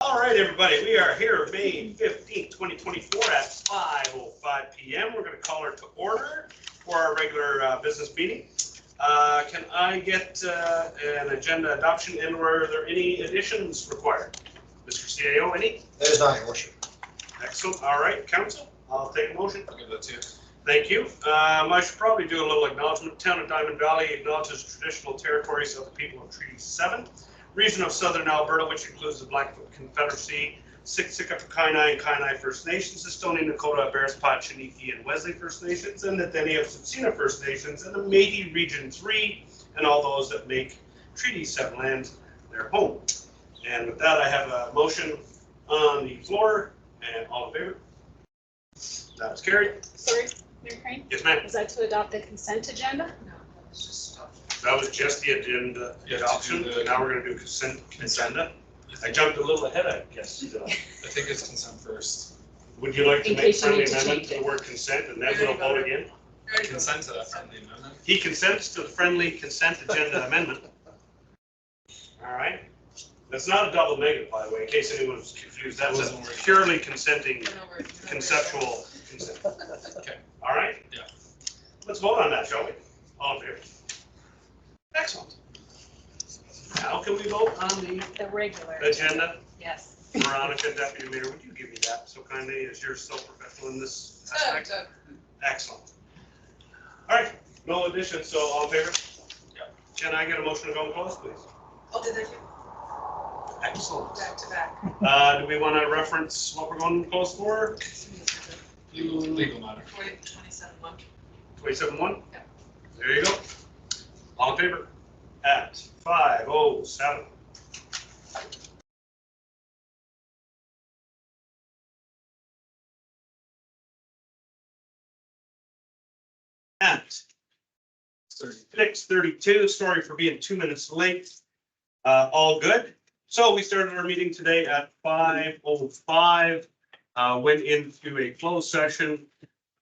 All right, everybody, we are here May 15th, 2024 at 5:05 p.m. We're going to call her to order for our regular business meeting. Can I get an agenda adoption, and were there any additions required? Mr. CAO, any? There's not, Your Worship. Excellent. All right, Council, I'll take a motion. I'll give that to you. Thank you. I should probably do a little acknowledgement. Town of Diamond Valley acknowledges traditional territories of the people of Treaty 7, region of Southern Alberta, which includes the Blackfoot Confederacy, Siksika, Kainai, and Kainai First Nations, Estonia, Nakota, Bearspaw, Chiniki, and Wesley First Nations, and the Dene of Tsuut'ina First Nations, and the Métis Region 3, and all those that make Treaty 7 lands their home. And with that, I have a motion on the floor, and all in favor? That is carried. Sorry, Mayor Crane? Yes, ma'am. Is that to adopt the consent agenda? No, it's just That was just the agenda Yeah, to adoption. do the- Now we're going to do consent agenda. I jumped a little ahead, I guess. I think it's consent first. Would you like to In make case you friendly need to amendment change to the it. word consent, and then we'll vote again? Consent to that friendly amendment. He consents to the friendly consent agenda amendment. All right. That's not a double negative, by the way, in case anyone was confused. That's a purely consenting, conceptual consent. Okay. All right? Yeah. Let's vote on that, shall we? All in favor? Excellent. Now can we vote on The regular. the agenda? Yes. Veronica, Deputy Mayor, would you give me that so kindly, as you're so professional in this aspect? Excellent. All right, no additions, so all in favor? Yeah. Can I get a motion to go and close, please? I'll do that too, Excellent. back to back. Do we want to reference what we're going to close for? Legal matter. 27-1. 27-1? Yeah. There you go. All in favor? At 5:07. At 6:32, sorry for being 2 minutes late. All good. So we started our meeting today at 5:05, went into a closed session.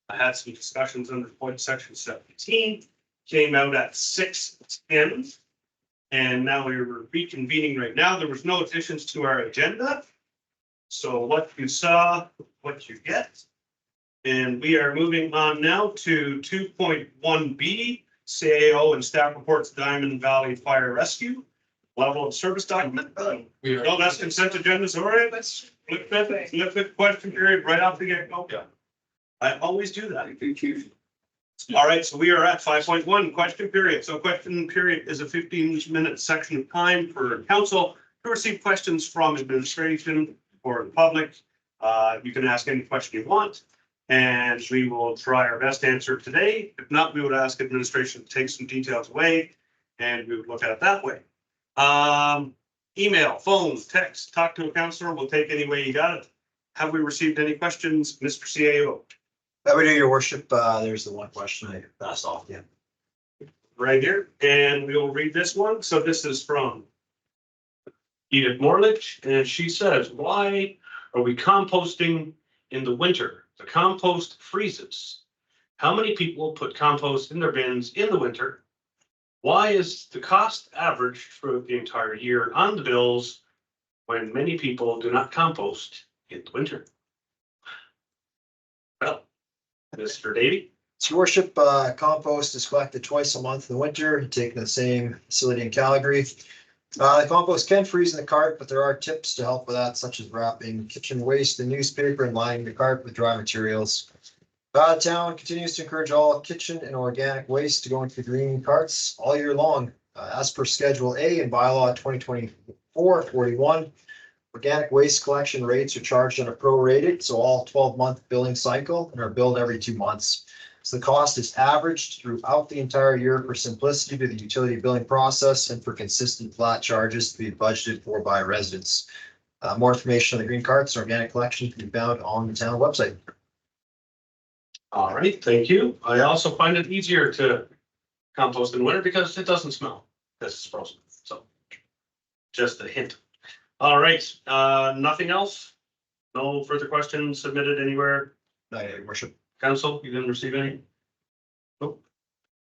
I had some discussions under point section 17, came out at 6:10. And now we're reconvening right now. There was no additions to our agenda. So what you saw, what you get. And we are moving on now to 2.1B, CAO and staff reports Diamond Valley Fire Rescue, level of service document. We are. No, that's consent agendas, all right? Let's flip it, question period right off the get-go. Yeah. I always do that. All right, so we are at 5.1, question period. So question period is a 15-minute section of time for council to receive questions from administration or the public. You can ask any question you want, and we will try our best to answer today. If not, we would ask administration to take some details away, and we would look at it that way. Email, phone, text, talk to a counselor. We'll take any way you got it. Have we received any questions, Mr. CAO? That we do, Your Worship. There's the one question I passed off. Yeah. Right here, and we will read this one. So this is from Edith Morlich, and she says, why are we composting in the winter? The compost freezes. How many people put compost in their bins in the winter? Why is the cost averaged for the entire year on the bills when many people do not compost in the winter? Well, Mr. Davey? So, Your Worship, compost is collected twice a month in the winter, taken to the same facility in Calgary. The compost can freeze in the cart, but there are tips to help with that, such as wrapping kitchen waste in newspaper and lining the cart with dry materials. The town continues to encourage all kitchen and organic waste to go into the green carts all year long. As per Schedule A in Bylaw 2024-41, organic waste collection rates are charged on a prorated, so all 12-month billing cycle, and are billed every 2 months. So the cost is averaged throughout the entire year for simplicity to the utility billing process and for consistent flat charges to be budgeted for by residents. More information on the green carts and organic collection can be found on the town website. All right, thank you. I also find it easier to compost in winter because it doesn't smell because it's frozen. So just a hint. All right, nothing else? No further questions submitted anywhere? Your Worship. Council, you didn't receive any? Nope.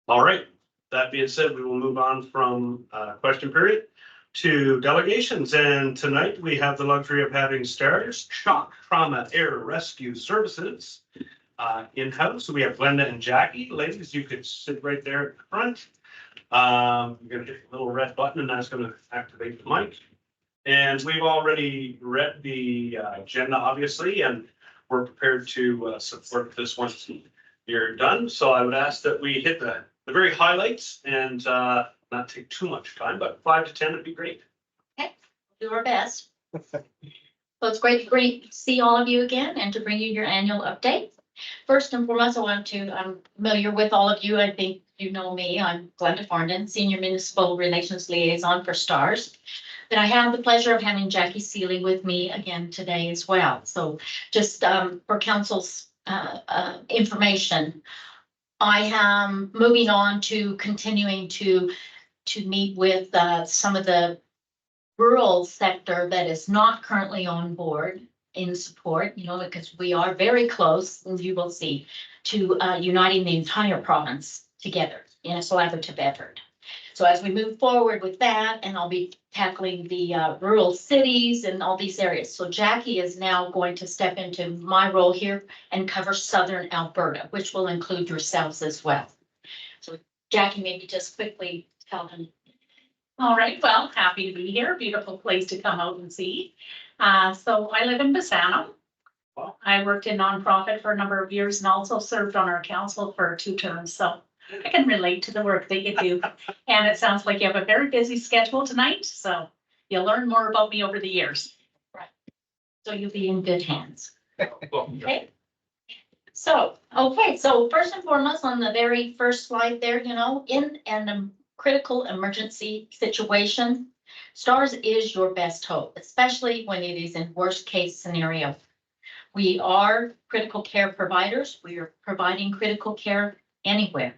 All right, that being said, we will move on from question period. to delegations, and tonight we have the luxury of having STARS, Shock Trauma Air Rescue Services, in-house. So we have Glenda and Jackie. Ladies, you could sit right there at the front. You're gonna hit the little red button and that's gonna activate the mic. And we've already read the agenda, obviously, and we're prepared to support this once you're done. So I would ask that we hit the very highlights and not take too much time, but 5 to 10 would be great. Do our best. So it's great to see all of you again and to bring you your annual update. First and foremost, I'm familiar with all of you. I think you know me. I'm Glenda Farndon, Senior Municipal Relations Liaison for STARS. But I have the pleasure of having Jackie Seeley with me again today as well. So just for council's information, I am moving on to continuing to meet with some of the rural sector that is not currently on board in support, because we are very close, as you will see, to uniting the entire province together in a collaborative effort. So as we move forward with that, and I'll be tackling the rural cities and all these areas. So Jackie is now going to step into my role here and cover Southern Alberta, which will include yourselves as well. So Jackie, maybe just quickly tell them. All right, well, happy to be here. Beautiful place to come out and see. So I live in Bassano. Wow. I worked in nonprofit for a number of years and also served on our council for 2 terms. So I can relate to the work that you do. And it sounds like you have a very busy schedule tonight. So you'll learn more about me over the years. So you'll be in good hands. Well, Okay. So first and foremost, on the very first slide there, in an critical emergency situation, STARS is your best hope, especially when it is in worst case scenario. We are critical care providers. We are providing critical care anywhere.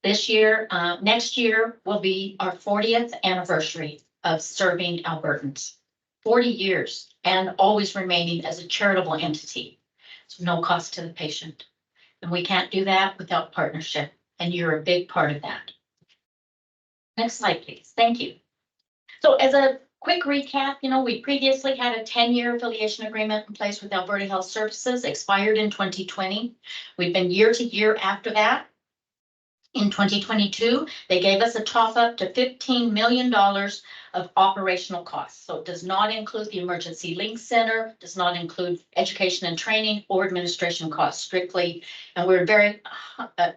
This year, next year will be our 40th anniversary of serving Albertans. 40 years and always remaining as a charitable entity. So no cost to the patient. And we can't do that without partnership. And you're a big part of that. Next slide, please. Thank you. So as a quick recap, we previously had a 10-year affiliation agreement in place with Alberta Health Services, expired in 2020. We've been year to year after that. In 2022, they gave us a top up to $15 million of operational costs. So it does not include the Emergency Link Center, does not include education and training or administration costs strictly. And we're very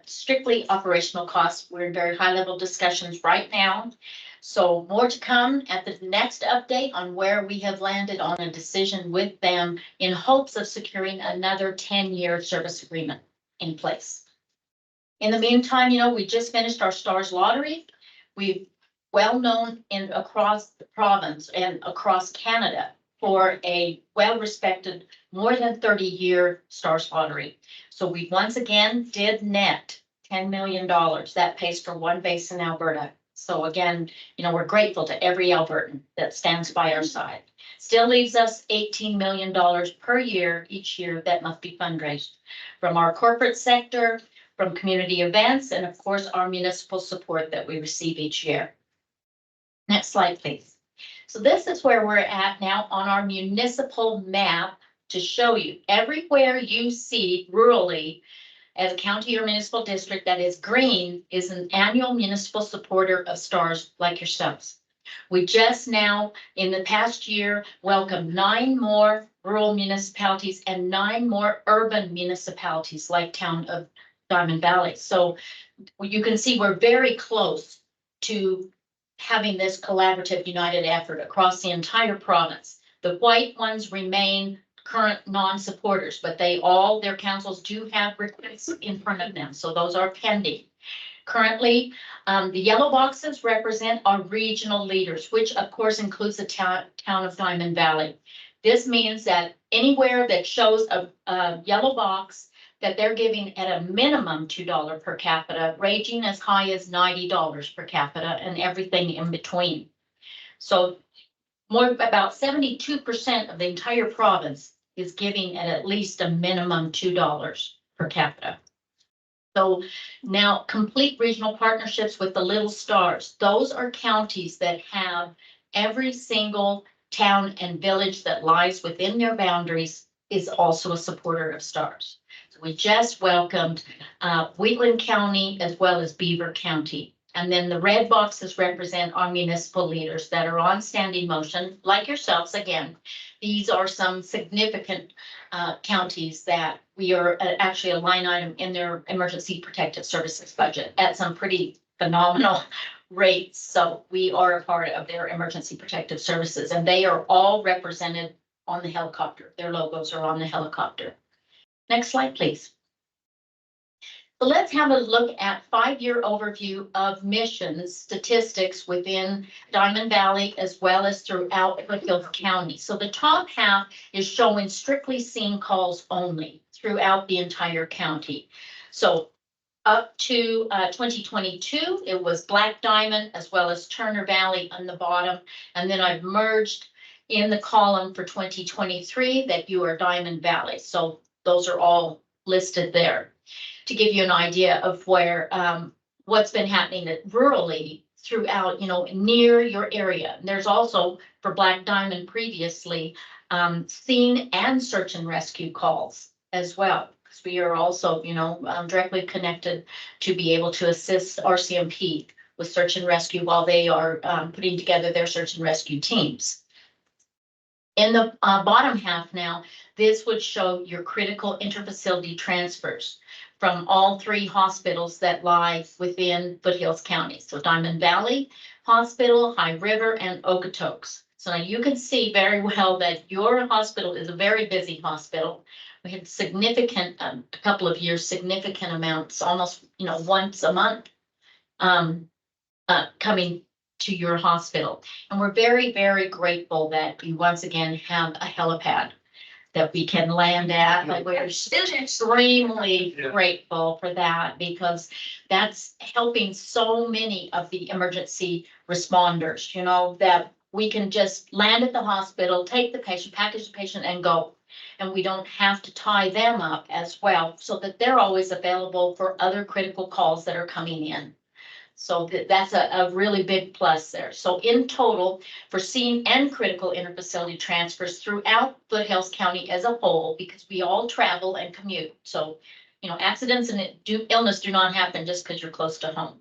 strictly operational costs. We're in very high level discussions right now. So more to come at the next update on where we have landed on a decision with them in hopes of securing another 10-year service agreement in place. In the meantime, we just finished our STARS lottery. We've well known across the province and across Canada for a well-respected, more than 30-year STARS lottery. So we once again did net $10 million. That pays for one base in Alberta. So again, we're grateful to every Albertan that stands by our side. Still leaves us $18 million per year, each year, that must be fundraised from our corporate sector, from community events, and of course, our municipal support that we receive each year. Next slide, please. So this is where we're at now on our municipal map to show you everywhere you see rurally as a county or municipal district that is green is an annual municipal supporter of STARS like yourselves. We just now, in the past year, welcomed 9 more rural municipalities and 9 more urban municipalities like town of Diamond Valley. So you can see we're very close to having this collaborative united effort across the entire province. The white ones remain current non-supporters, but their councils do have requests in front of them. So those are pending. Currently, the yellow boxes represent our regional leaders, which of course includes the town of Diamond Valley. This means that anywhere that shows a yellow box, that they're giving at a minimum $2 per capita, ranging as high as $90 per capita and everything in between. So about 72% of the entire province is giving at least a minimum $2 per capita. So now complete regional partnerships with the Little Stars. Those are counties that have every single town and village that lies within their boundaries is also a supporter of Stars. So we just welcomed Wheatland County as well as Beaver County. And then the red boxes represent our municipal leaders that are on standing motion, like yourselves again. These are some significant counties that we are actually a line item in their emergency protective services budget at some pretty phenomenal rates. So we are a part of their emergency protective services, and they are all represented on the helicopter. Their logos are on the helicopter. Next slide, please. So let's have a look at 5-year overview of missions statistics within Diamond Valley as well as throughout Foothills County. So the top half is showing strictly scene calls only throughout the entire county. So up to 2022, it was Black Diamond as well as Turner Valley on the bottom. And then I've merged in the column for 2023 that you are Diamond Valley. So those are all listed there to give you an idea of where what's been happening rurally throughout, near your area. And there's also for Black Diamond previously scene and search and rescue calls as well. Because we are also, directly connected to be able to assist RCMP with search and rescue while they are putting together their search and rescue teams. In the bottom half now, this would show your critical interfacility transfers from all 3 hospitals that lie within Foothills County. So Diamond Valley Hospital, High River, and Okotoks. So now you can see very well that your hospital is a very busy hospital. We had significant, a couple of years, significant amounts, almost, once a month coming to your hospital. And we're very, very grateful that you once again have a helipad that we can land at. Like we're extremely grateful for that because that's helping so many of the emergency responders, that we can just land at the hospital, take the patient, package the patient and go. And we don't have to tie them up as well so that they're always available for other critical calls that are coming in. So that's a really big plus there. So in total, for scene and critical interfacility transfers throughout Foothills County as a whole, because we all travel and commute. So, accidents and illness do not happen just because you're close to home.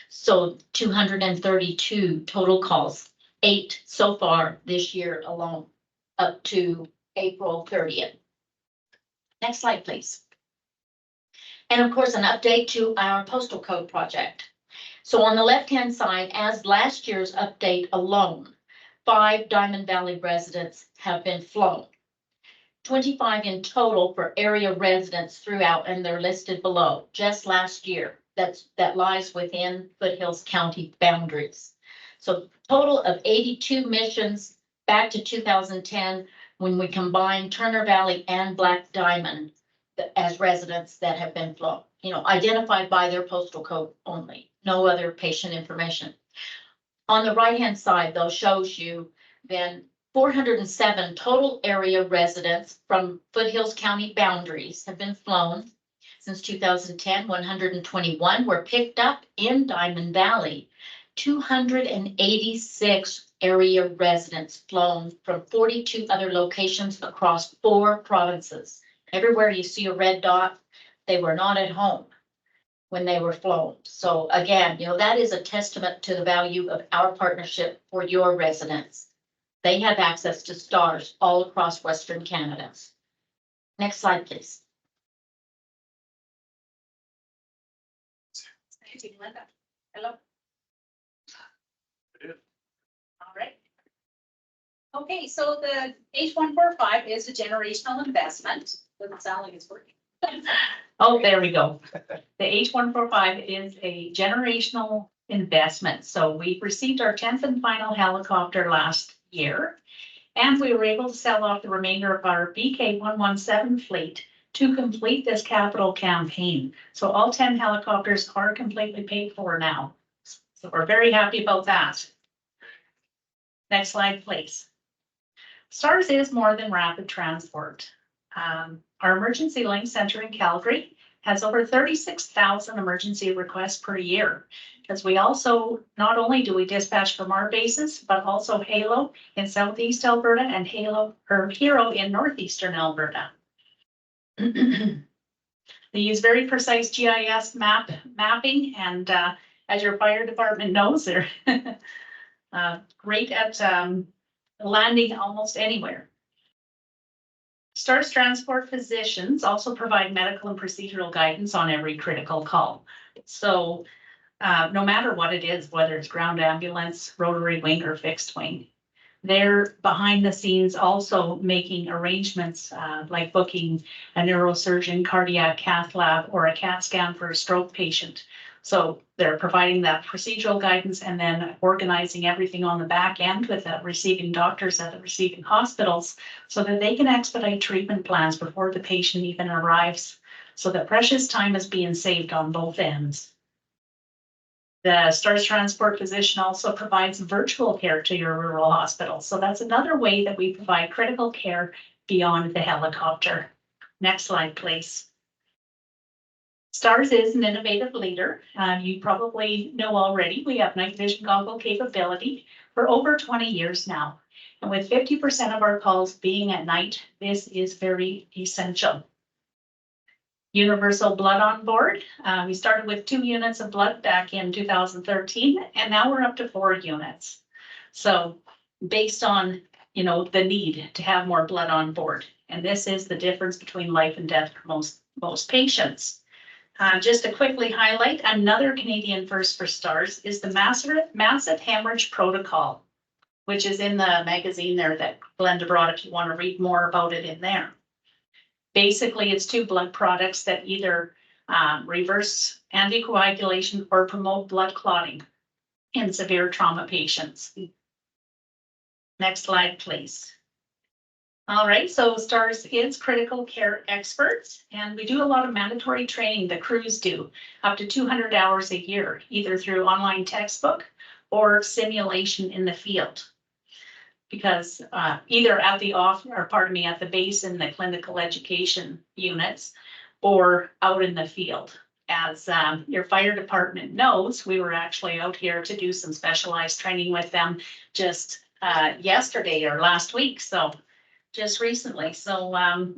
So 232 total calls, 8 so far this year alone, up to April 30th. Next slide, please. And of course, an update to our postal code project. So on the left-hand side, as last year's update alone, 5 Diamond Valley residents have been flown. 25 in total for area residents throughout, and they're listed below, just last year. That lies within Foothills County boundaries. So total of 82 missions back to 2010 when we combine Turner Valley and Black Diamond as residents that have been flown, identified by their postal code only. No other patient information. On the right-hand side, though, shows you then 407 total area residents from Foothills County boundaries have been flown since 2010. 121 were picked up in Diamond Valley. 286 area residents flown from 42 other locations across 4 provinces. Everywhere you see a red dot, they were not at home when they were flown. So again, that is a testament to the value of our partnership for your residents. They have access to Stars all across Western Canada. Next slide, please. Thank you, Linda. Hello. All right. Okay, so the H145 is a generational investment. Doesn't sound like it's working. Oh, there we go. The H145 is a generational investment. So we received our 10th and final helicopter last year, and we were able to sell off the remainder of our BK117 fleet to complete this capital campaign. So all 10 helicopters are completely paid for now. So we're very happy about that. Next slide, please. Stars is more than rapid transport. Our emergency link center in Calgary has over 36,000 emergency requests per year. Because we also, not only do we dispatch from our bases, but also Halo in Southeast Alberta and Hero in Northeastern Alberta. They use very precise GIS mapping, and as your fire department knows, they're great at landing almost anywhere. STARS Transport physicians also provide medical and procedural guidance on every critical call. So no matter what it is, whether it's ground ambulance, rotary wing, or fixed wing, they're behind the scenes also making arrangements like booking a neurosurgeon, cardiac cath lab, or a CAT scan for a stroke patient. So they're providing that procedural guidance and then organizing everything on the back end with the receiving doctors at the receiving hospitals so that they can expedite treatment plans before the patient even arrives. So that precious time is being saved on both ends. The STARS Transport physician also provides virtual care to your rural hospital. So that's another way that we provide critical care beyond the helicopter. Next slide, please. STARS is an innovative leader. You probably know already, we have night vision goggle capability for over 20 years now. And with 50% of our calls being at night, this is very essential. Universal blood on board. We started with 2 units of blood back in 2013, and now we're up to 4 units. So based on, the need to have more blood on board. And this is the difference between life and death for most patients. Just to quickly highlight, another Canadian first for STARS is the massive hemorrhage protocol, which is in the magazine there that Glenda brought if you want to read more about it in there. Basically, it's 2 blood products that either reverse anticoagulation or promote blood clotting in severe trauma patients. Next slide, please. All right, so STARS is critical care experts, and we do a lot of mandatory training. The crews do up to 200 hours a year, either through online textbook or simulation in the field. Because either at the base in the clinical education units or out in the field. As your fire department knows, we were actually out here to do some specialized training with them just yesterday or last week. So just recently. So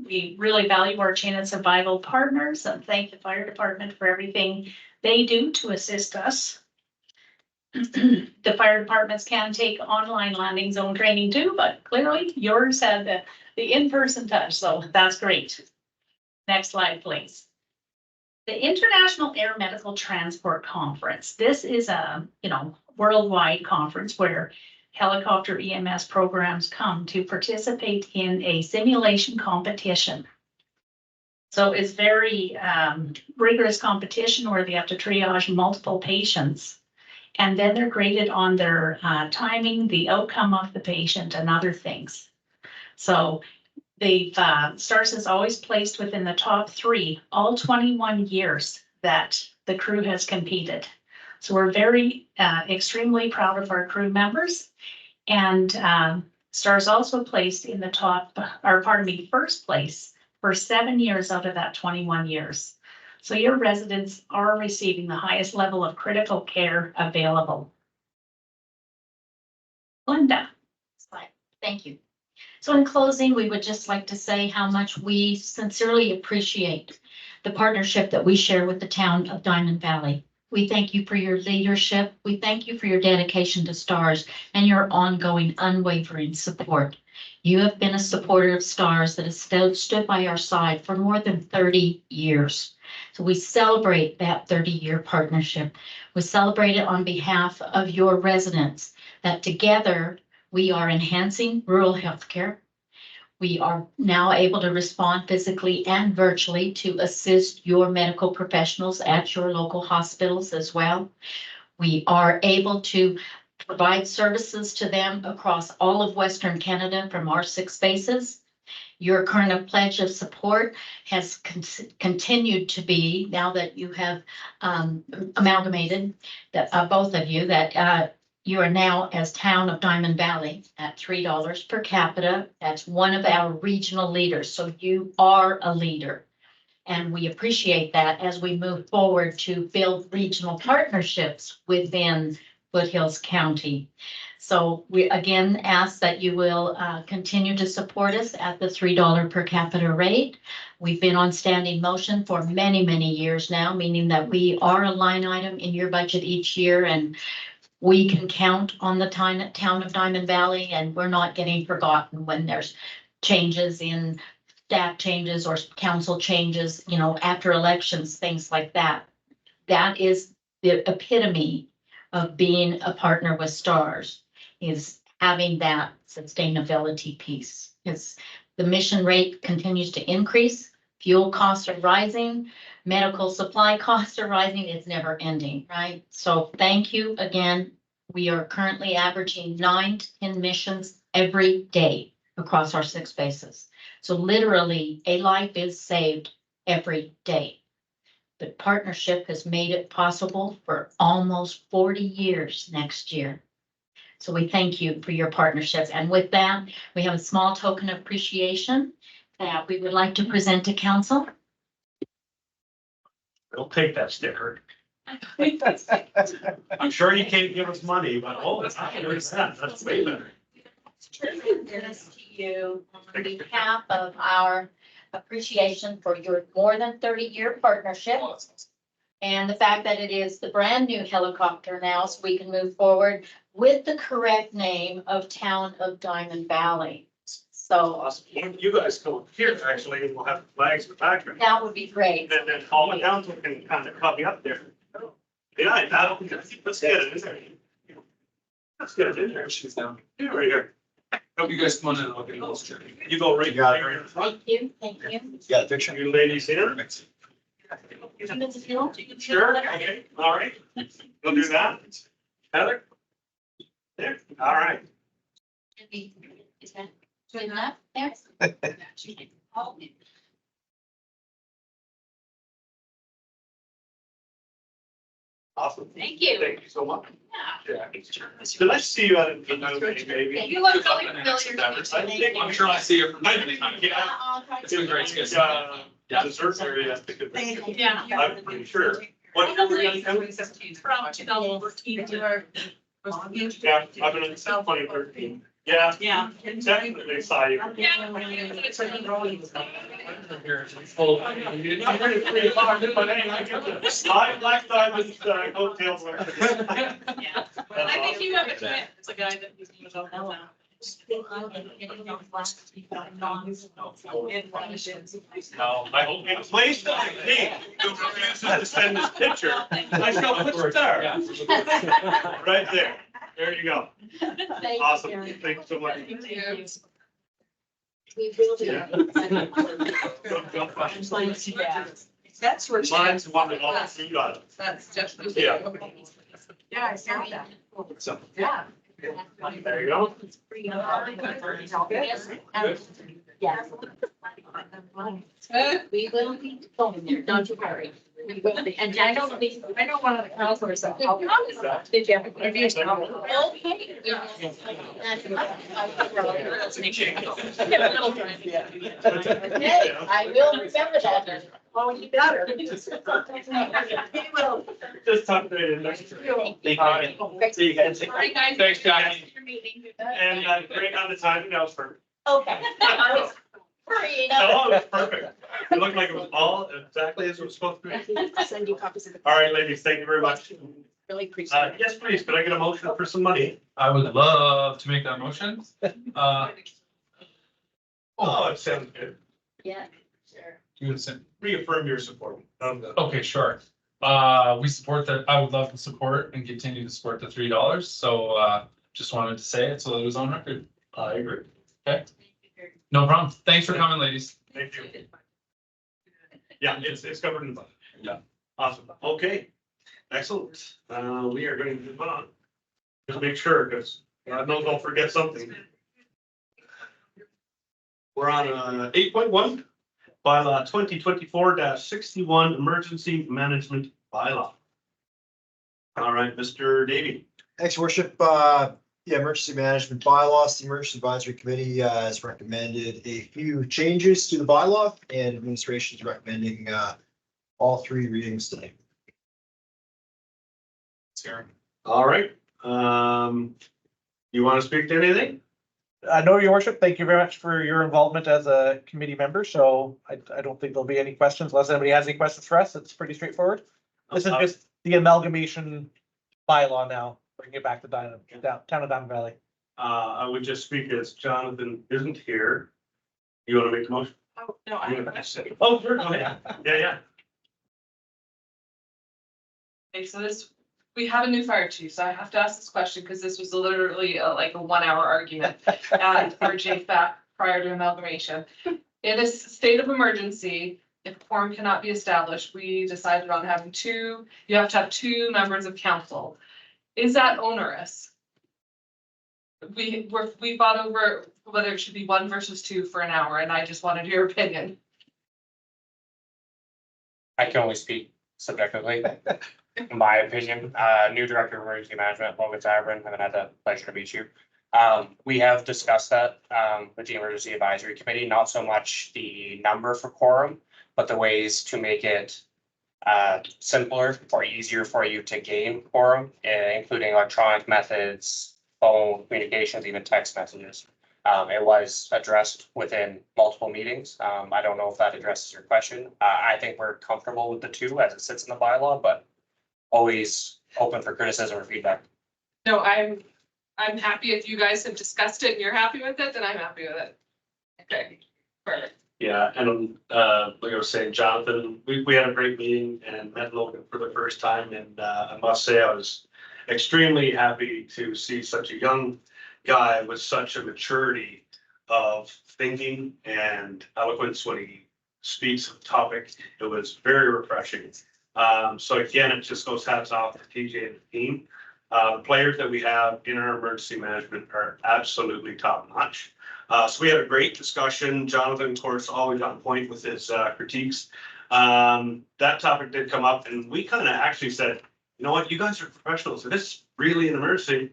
we really value our chain of survival partners and thank the fire department for everything they do to assist us. The fire departments can take online landing zone training too, but clearly yours had the in-person touch, so that's great. Next slide, please. The International Air Medical Transport Conference. This is a worldwide conference where helicopter EMS programs come to participate in a simulation competition. So it's very rigorous competition where they have to triage multiple patients. And then they're graded on their timing, the outcome of the patient, and other things. So STARS is always placed within the top 3, all 21 years that the crew has competed. So we're very extremely proud of our crew members. And STARS also placed in the first place for 7 years out of that 21 years. So your residents are receiving the highest level of critical care available. Glenda. Thank you. So in closing, we would just like to say how much we sincerely appreciate the partnership that we share with the town of Diamond Valley. We thank you for your leadership. We thank you for your dedication to STARS and your ongoing, unwavering support. You have been a supporter of STARS that has stood by our side for more than 30 years. So we celebrate that 30-year partnership. We celebrate it on behalf of your residents, that together we are enhancing rural healthcare. We are now able to respond physically and virtually to assist your medical professionals at your local hospitals as well. We are able to provide services to them across all of Western Canada from our 6 bases. Your current pledge of support has continued to be, now that you have amalgamated, that both of you, that you are now, as Town of Diamond Valley, at $3 per capita. That's one of our regional leaders. So you are a leader. And we appreciate that as we move forward to build regional partnerships within Foothills County. So we again ask that you will continue to support us at the $3 per capita rate. We've been on standing motion for many, many years now, meaning that we are a line item in your budget each year, and we can count on the town of Diamond Valley, and we're not getting forgotten when there's changes in staff changes or council changes, you know, after elections, things like that. That is the epitome of being a partner with STARS, is having that sustainability piece. Because the mission rate continues to increase, fuel costs are rising, medical supply costs are rising, it's never ending, right? So thank you again. We are currently averaging 9 to 10 missions every day across our 6 bases. So literally a life is saved every day. But partnership has made it possible for almost 40 years next year. So we thank you for your partnership. And with that, we have a small token of appreciation that we would like to present to council. We'll take that sticker. I'm sure you can't give us money, but oh, it's not, that's way better. This to you on behalf of our appreciation for your more than 30-year partnership. And the fact that it is the brand new helicopter now, so we can move forward with the correct name of Town of Diamond Valley. So Awesome. You guys go here, actually, and we'll have flags in the background. that would be great. And then all the council can kind of copy up there. Yeah, let's get it in there. Let's get it in there. She's down. Yeah, right here. Hope you guys come on in and look at those. You go right there in front. Thank you, thank you. Yeah, the picture. You ladies here? Sure, okay, all right. We'll do that. Heather? There, all right. Is that good enough there? Awesome. Thank you. Thank you so much. Yeah. Yeah. Did I see you at a maybe? You look really familiar. I'm sure I see you from time to time. Yeah. It's been great to get Dessert area. Yeah. I'm pretty sure. What? From 2014 to our. Yeah, I've been in since 2013. Yeah, Yeah. definitely saw you. My black diamond coattails. Yeah. I think you have a clip. It's a guy that he's going to go now. No, I hope in place that I need to refuse to send this picture. I shall put it there. Right there. There you go. Awesome. Thank you so much. We will do. Yeah. That's where. Mine's one with all the food on it. That's just. Yeah. Yeah, I saw that. So, Yeah. there you go. Yes. We will be going there, don't you worry. We will be. And I know one of the counselors that helped. Did you have a review? Okay, I will remember that. Oh, you better. Just tuck it in next to it. See you guys. All right, guys. Thanks, Jackie. Your meeting. And great on the timing, that was perfect. Okay. I was hurrying Oh, it was up. perfect. It looked like it was all exactly as it was supposed to be. I'll send you copies of the. All right, ladies, thank you very much. Really appreciate it. Yes, please, could I get a motion for some money? I would love to make that motion. Oh, it sounds good. Yeah, sure. You would say- Reaffirm your support. Okay, sure. We support that. I would love to support and continue to support the $3. So just wanted to say it so that it was on record. I agree. Okay, no problem. Thanks for coming, ladies. Thank you. Yeah, it's covered in the budget. Yeah. Awesome. Okay. Excellent. We are going to move on. Just make sure, because God knows I'll forget something. We're on 8.1, bylaw 2024-61, emergency management bylaw. All right, Mr. Davy. Thanks, worship. Yeah, emergency management bylaws. The emergency advisory committee has recommended a few changes to the bylaw, and administration is recommending all 3 readings today. All right, you want to speak to anything? No, your worship, thank you very much for your involvement as a committee member, so I don't think there'll be any questions unless anybody has any questions for us. It's pretty straightforward. This is just the amalgamation bylaw now, bringing it back to town of Diamond Valley. I would just speak as Jonathan isn't here. You want to make the motion? Oh, no, I have a question. Oh, sure, go ahead. Yeah. Okay, so we have a new fire chief, so I have to ask this question because this was literally like a 1-hour argument at our JFAC prior to amalgamation. In a state of emergency, if quorum cannot be established, we decided on having you have to have 2 members of council. Is that onerous? We fought over whether it should be 1 versus 2 for an hour, and I just wanted your opinion. I can only speak subjectively. In my opinion, new director of emergency management, Logan Sabrin, haven't had the pleasure to meet you. We have discussed that with the emergency advisory committee, not so much the number for quorum, but the ways to make it simpler or easier for you to gain quorum, including electronic methods, phone communications, even text messages. It was addressed within multiple meetings. I don't know if that addresses your question. I think we're comfortable with the 2 as it sits in the bylaw, but always open for criticism or feedback. No, I'm happy if you guys have discussed it and you're happy with it, then I'm happy with it. Okay, perfect. Yeah, and like I was saying, Jonathan, we had a great meeting and met Logan for the first time, and I must say I was extremely happy to see such a young guy with such a maturity of thinking and eloquence when he speaks of topic. It was very refreshing. So again, it just goes hats off to TJ and the team. The players that we have in our emergency management are absolutely top notch. So we had a great discussion. Jonathan, of course, always on point with his critiques. That topic did come up, and we kind of actually said, you know what, you guys are professionals. If it's really an emergency,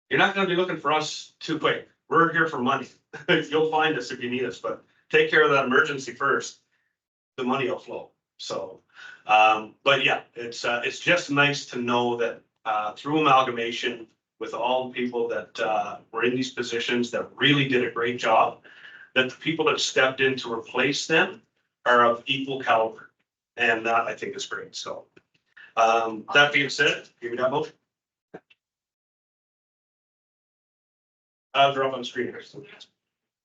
you're not going to be looking for us too quick. We're here for money. You'll find us if you need us, but take care of that emergency first. The money will flow. So, but yeah, it's just nice to know that through amalgamation with all the people that were in these positions that really did a great job, that the people that stepped in to replace them are of equal caliber. And that I think is great. So that being said, give me that motion. They're up on screen here.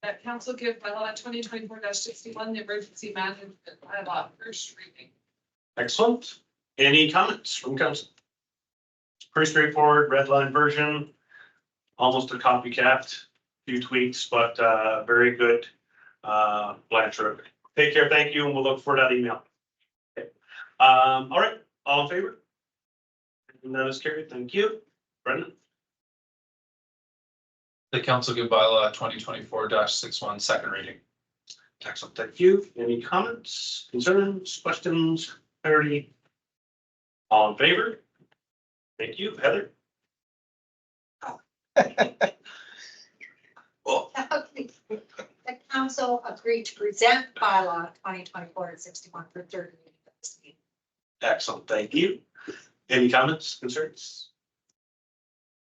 That council give bylaw 2024-61, the emergency management bylaw first reading. Excellent. Any comments from council? It's pretty straightforward, red line version, almost a copycat, few tweaks, but very good. Blanchard. Take care, thank you, and we'll look for that email. Okay. All right, all in favor? And that is carried, thank you. Brendan? The council give bylaw 2024-61 second reading. Excellent, thank you. Any comments, concerns, questions, clarity? All in favor? Thank you, Heather. Oh, The council agreed to present bylaw 2024-61 for third reading at this meeting. excellent, thank you. Any comments, concerns?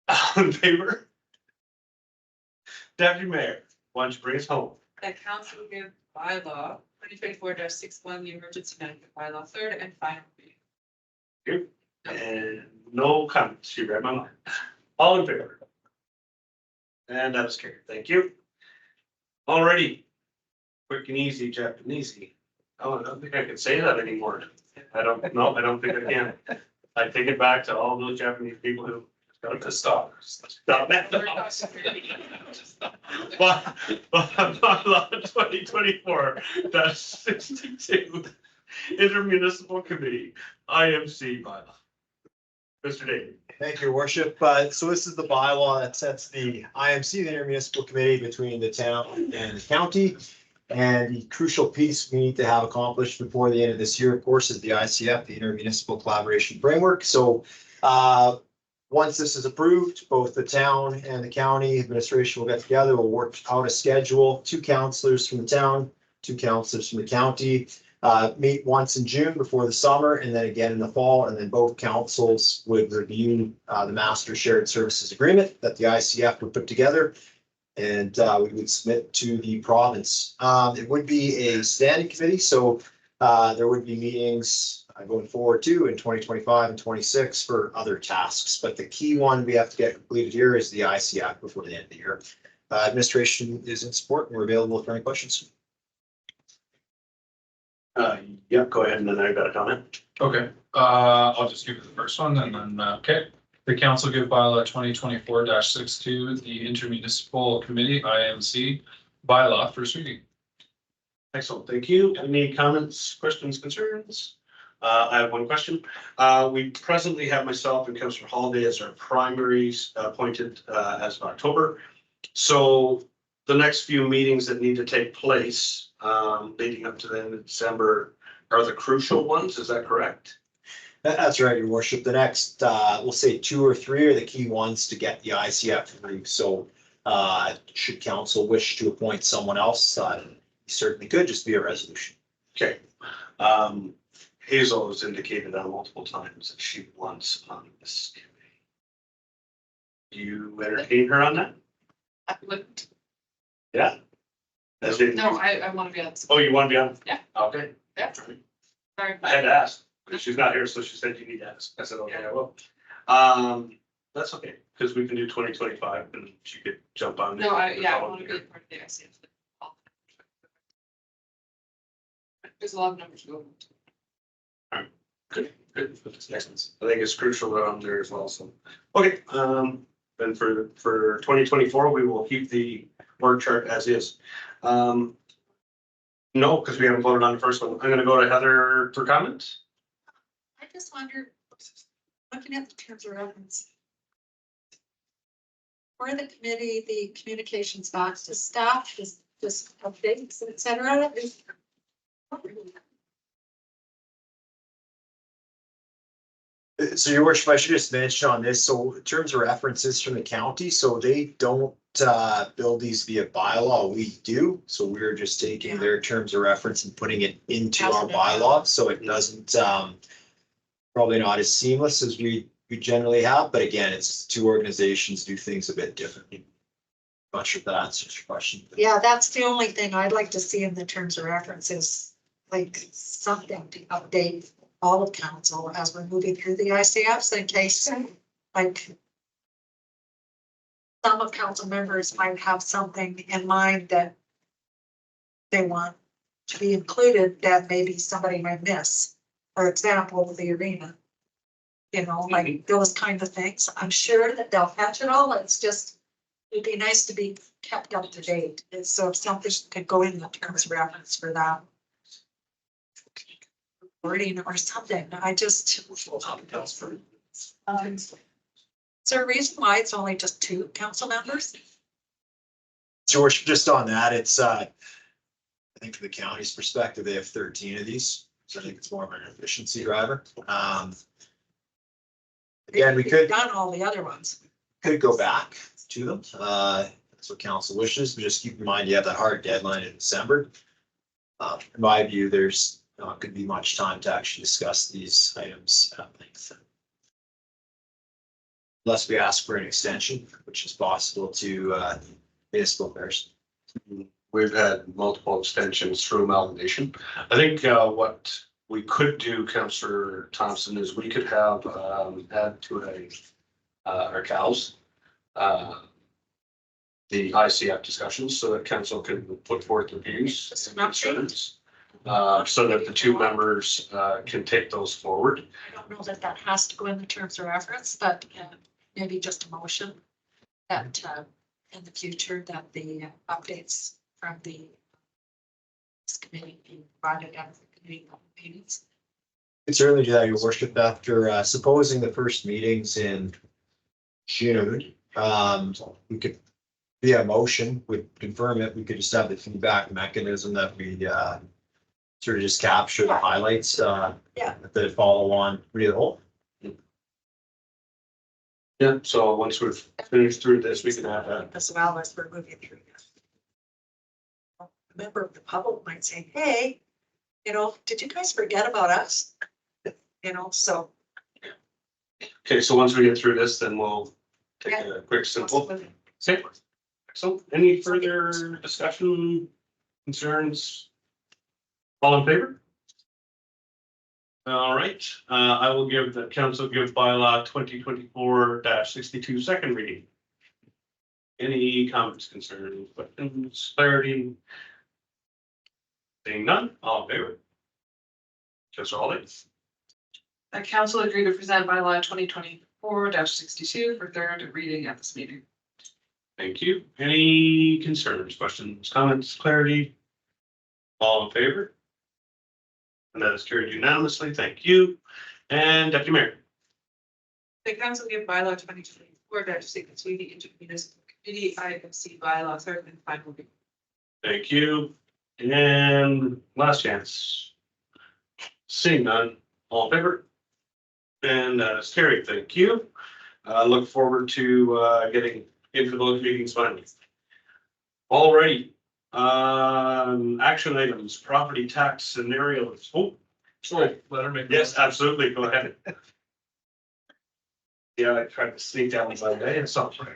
All in favor? Deputy Mayor, why don't you bring us home? That council give bylaw 2024-61, the emergency management bylaw, third and final reading. And no comments, you read my mind. All in favor? And that was carried, thank you. Alrighty. Quick and easy, Japanese. Oh, I don't think I can say that anymore. I don't think I can. I take it back to all those Japanese people who got to stop. Stop that. But bylaw 2024, that's 62. Intermunicipal Committee, IMC bylaw. Mr. David. Thank you, Your Worship. So this is the bylaw that sets the IMC, the intermunicipal committee between the town and the county. And the crucial piece we need to have accomplished before the end of this year, of course, is the ICF, the Intermunicipal Collaboration Framework. So when once this is approved, both the town and the county administration will get together, we'll work out a schedule, 2 counselors from the town, 2 counselors from the county. Meet once in June before the summer and then again in the fall, and then both councils would review the master shared services agreement that the ICF would put together. And we would submit to the province. It would be a standing committee, so there would be meetings going forward too in 2025 and 26 for other tasks. But the key one we have to get completed here is the ICF before the end of the year. Administration is in support and we're available for any questions. Yeah, go ahead and then I've got a comment. Okay, I'll just give you the first one and then, okay. The council give bylaw 2024-62, the intermunicipal committee, IMC, bylaw first reading. Excellent, thank you. Any comments, questions, concerns? I have one question. We presently have myself and Councillor Holiday as our primaries appointed as of October. So the next few meetings that need to take place leading up to the end of December are the crucial ones, is that correct? That's right, your worship. The next, we'll say 2 or 3 are the key ones to get the ICF through. So should council wish to appoint someone else, you certainly could just be a resolution. Okay. Hazel has indicated on multiple times that she wants on this committee. You entertain her on that? I wouldn't. Yeah. As in- No, I want to be on this. Oh, you want to be on? Yeah. Okay. Yeah. Sorry. I had to ask, because she's not here, so she said you need to ask. I said, okay, I will. That's okay, because we can do 2025 and she could jump on. No, I want to be a part of the ICF. There's a lot of numbers to go. Good. Excellent. I think it's crucial that I'm there as well, so. Okay, then for 2024, we will keep the org chart as is. No, because we haven't voted on the first one. I'm gonna go to Heather for comment. I just wondered, looking at the terms of reference. For the committee, the communications box to staff, just updates, et cetera. So your worship, I should just mention on this, so in terms of references from the county, so they don't build these via bylaw, we do. So we're just taking their terms of reference and putting it into our bylaw, so it doesn't probably not as seamless as we generally have, but again, it's 2 organizations do things a bit differently. Not sure if that answers your question. Yeah, that's the only thing I'd like to see in the terms of references, like something to update all of council as we're moving through the ICFs in case, like, some of council members might have something in mind that they want to be included that maybe somebody might miss. For example, the arena. You know, like those kind of things. I'm sure that they'll catch it all. It's just, it'd be nice to be kept up to date. And so if something could go in the terms of reference for that. Wording or something, I just. Is there a reason why it's only just 2 council members? George, just on that, it's I think from the county's perspective, they have 13 of these, so I think it's more of an efficiency driver. Again, we could Done all the other ones. go back to them. That's what council wishes, but just keep in mind you have that hard deadline in December. In my view, there's not going to be much time to actually discuss these items at length. Unless we ask for an extension, which is possible to municipal affairs. We've had multiple extensions through amalgamation. I think what we could do, Councillor Thompson, is we could have add to our cows the ICF discussions so that council can put forth their views and concerns. So that the 2 members can take those forward. I don't know that that has to go in the terms of reference, but maybe just a motion that in the future that the updates from the this committee be provided at the committee meetings. Could certainly do that, your worship, after supposing the first meetings in June. We could, via motion, would confirm it, we could just have the feedback mechanism that we sort of just capture the highlights that follow on read the whole. Yeah, so once we've finished through this, we can have that. As well as we're moving through this. A member of the public might say, hey, did you guys forget about us? So. Okay, so once we get through this, then we'll take a quick simple. Okay. So any further discussion, concerns? All in favor? All right, I will give the council give bylaw 2024-62 second reading. Any comments, concerns, questions, clarity? Seeing none, all in favor? Councilor Holly? The council agreed to present bylaw 2024-62 for third reading at this meeting. Thank you. Any concerns, questions, comments, clarity? All in favor? And that is carried unanimously. Thank you. And Deputy Mayor. The council give bylaw 2024-62 the intermunicipal committee IMC bylaw third and final reading. Thank you. And last chance. Seeing none, all in favor? And it's carried. Thank you. Look forward to getting into those meetings finally. Alrighty. Action items, property tax scenarios. Oh, sorry. Let her make. Yes, absolutely. Go ahead. Yeah, I tried to sneak down my day and something.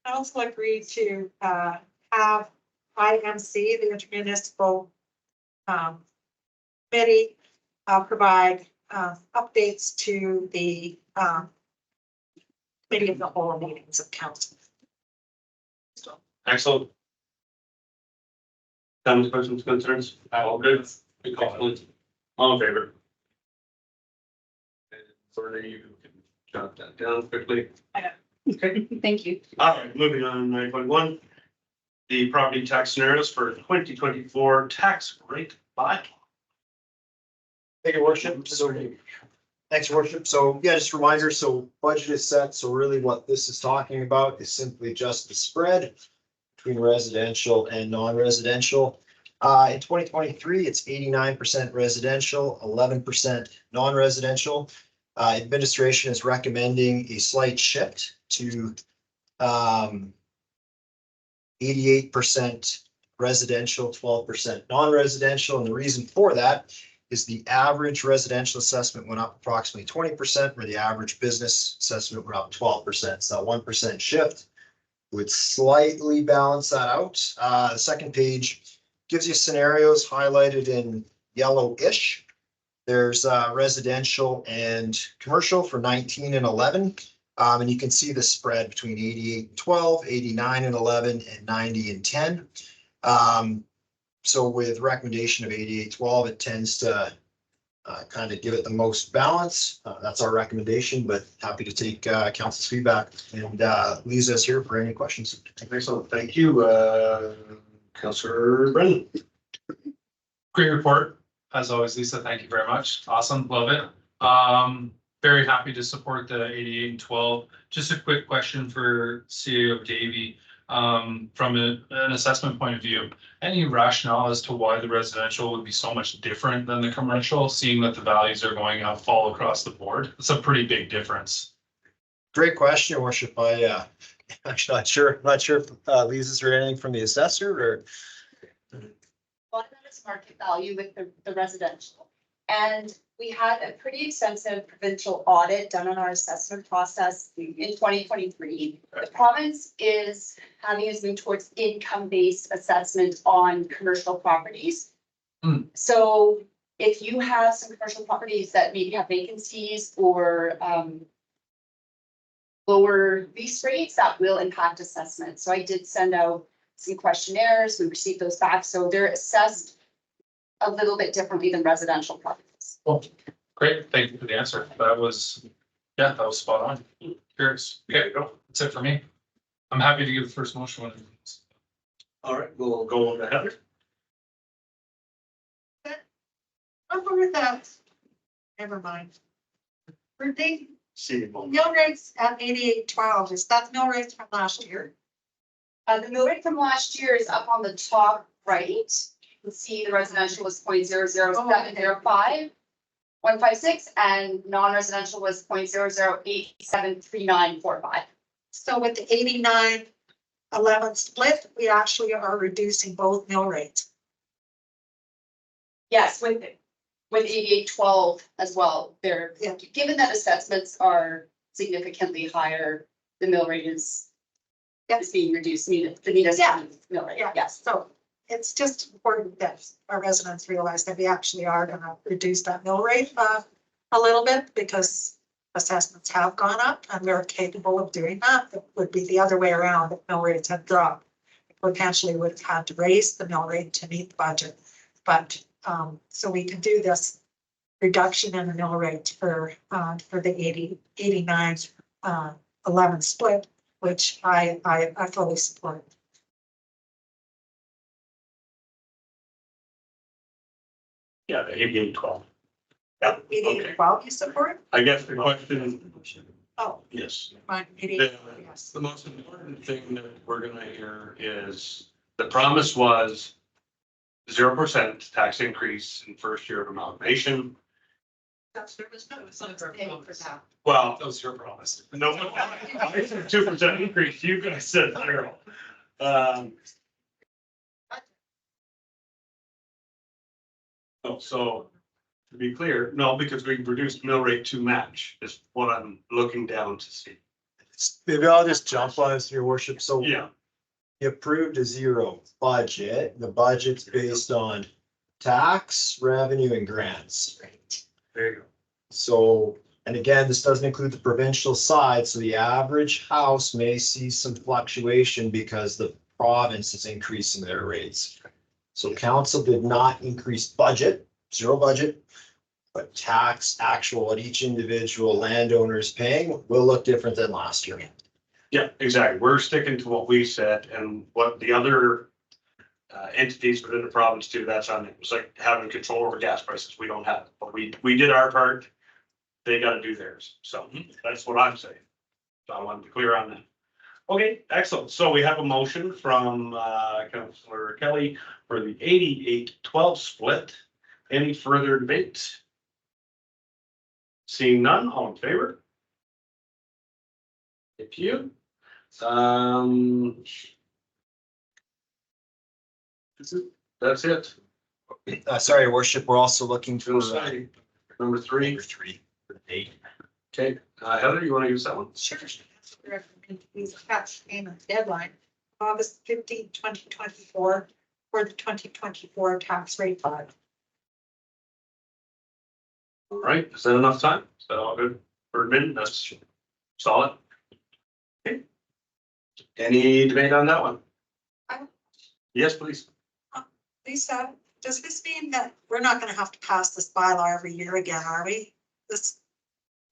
Council agreed to have IMC, the intermunicipal committee, provide updates to the committee of the whole meetings of council. Excellent. Comments, questions, concerns? All good. All in favor? And Sorry, you can jot that down quickly. Okay. Thank you. All right, moving on, 9.1. The property tax scenarios for 2024 tax rate bylaw. Thank you, worship. So, thanks, worship. So, yeah, just a reminder, so budget is set. So really what this is talking about is simply just the spread between residential and non-residential. In 2023, it's 89% residential, 11% non-residential. Administration is recommending a slight shift to 88% residential, 12% non-residential. And the reason for that is the average residential assessment went up approximately 20%, where the average business assessment went up 12%. So that 1% shift would slightly balance that out. The second page gives you scenarios highlighted in yellowish. There's residential and commercial for 19 and 11. And you can see the spread between 88 and 12, 89 and 11, and 90 and 10. So with recommendation of 88-12, it tends to kind of give it the most balance. That's our recommendation, but happy to take council's feedback. And Lisa's here for any questions. Excellent. Thank you, Councillor Brennan. Great report, as always, Lisa. Thank you very much. Awesome, love it. Very happy to support the 88 and 12. Just a quick question for CEO Davey. From an assessment point of view, any rationale as to why the residential would be so much different than the commercial, seeing that the values are going up all across the board? It's a pretty big difference. Great question, Worship. Actually not sure if Lisa's heard anything from the assessor or. One of them is market value with the residential. And we had a pretty extensive provincial audit done on our assessment process in 2023. The province is having us move towards income-based assessment on commercial properties. So if you have some commercial properties that maybe have vacancies or lower lease rates, that will impact assessment. So I did send out some questionnaires. We received those back. So they're assessed a little bit differently than residential properties. Well, great. Thank you for the answer. That was spot on. Curious. Okay, that's it for me. I'm happy to give the first motion when it is. All right, we'll go on to Heather. I'm good with that. Never mind. For the See you. mill rates at 88-12, is that mill rates from last year? The mill rate from last year is up on the top right. You can see the residential was 0.00705. 156, and non-residential was 0.00873945. So with the 89-11 split, we actually are reducing both mill rates. Yes, with 8812 as well, there, given that assessments are significantly higher, the mill rate is being reduced, the municipal mill rate, yes. So it's just important that our residents realize that we actually are gonna reduce that mill rate a little bit, because assessments have gone up and we're capable of doing that. It would be the other way around if mill rates had dropped. Potentially would have had to raise the mill rate to meet the budget. But so we can do this reduction in the mill rate for the 89-11 split, which I fully support. Yeah, the 88-12. Yeah, okay. 88-12 you support? I guess the question, Oh, yes. fine, The 88, yes. the most important thing that we're gonna hear is, the promise was 0% tax increase in first year of amalgamation. There was no, it's not paying for that. Well, That was your promise. no, I said 2% increase, you guys said 0. So to be clear, no, because we reduced mill rate to match is what I'm looking down to see. Maybe I'll just jump on this, your worship. So Yeah, you approved a 0 budget. The budget's based on tax, revenue and grants. there you go. So, and again, this doesn't include the provincial side, so the average house may see some fluctuation because the province is increasing their rates. So council did not increase budget, 0 budget, but tax actual what each individual landowner is paying will look different than last year. Yeah, exactly. We're sticking to what we said, and what the other entities within the province do, that's on them. It's like having control over gas prices. We don't have it, but we did our part. They gotta do theirs. So that's what I'm saying. So I wanted to be clear on that. Okay, excellent. So we have a motion from Councillor Kelly for the 88-12 split. Any further debate? Seeing none, all in favor? Thank you. That's it. Sorry, your worship, we're also looking for Say, number 3. number 3. 8. Okay, Heather, you want to use that one? Sure. Please attach payment deadline, August 15, 2024, for the 2024 tax rate file. All right, is that enough time? Is that all good for a minute? That's solid. Okay. Any debate on that one? Yes, please. Lisa, does this mean that we're not gonna have to pass this bylaw every year again, are we?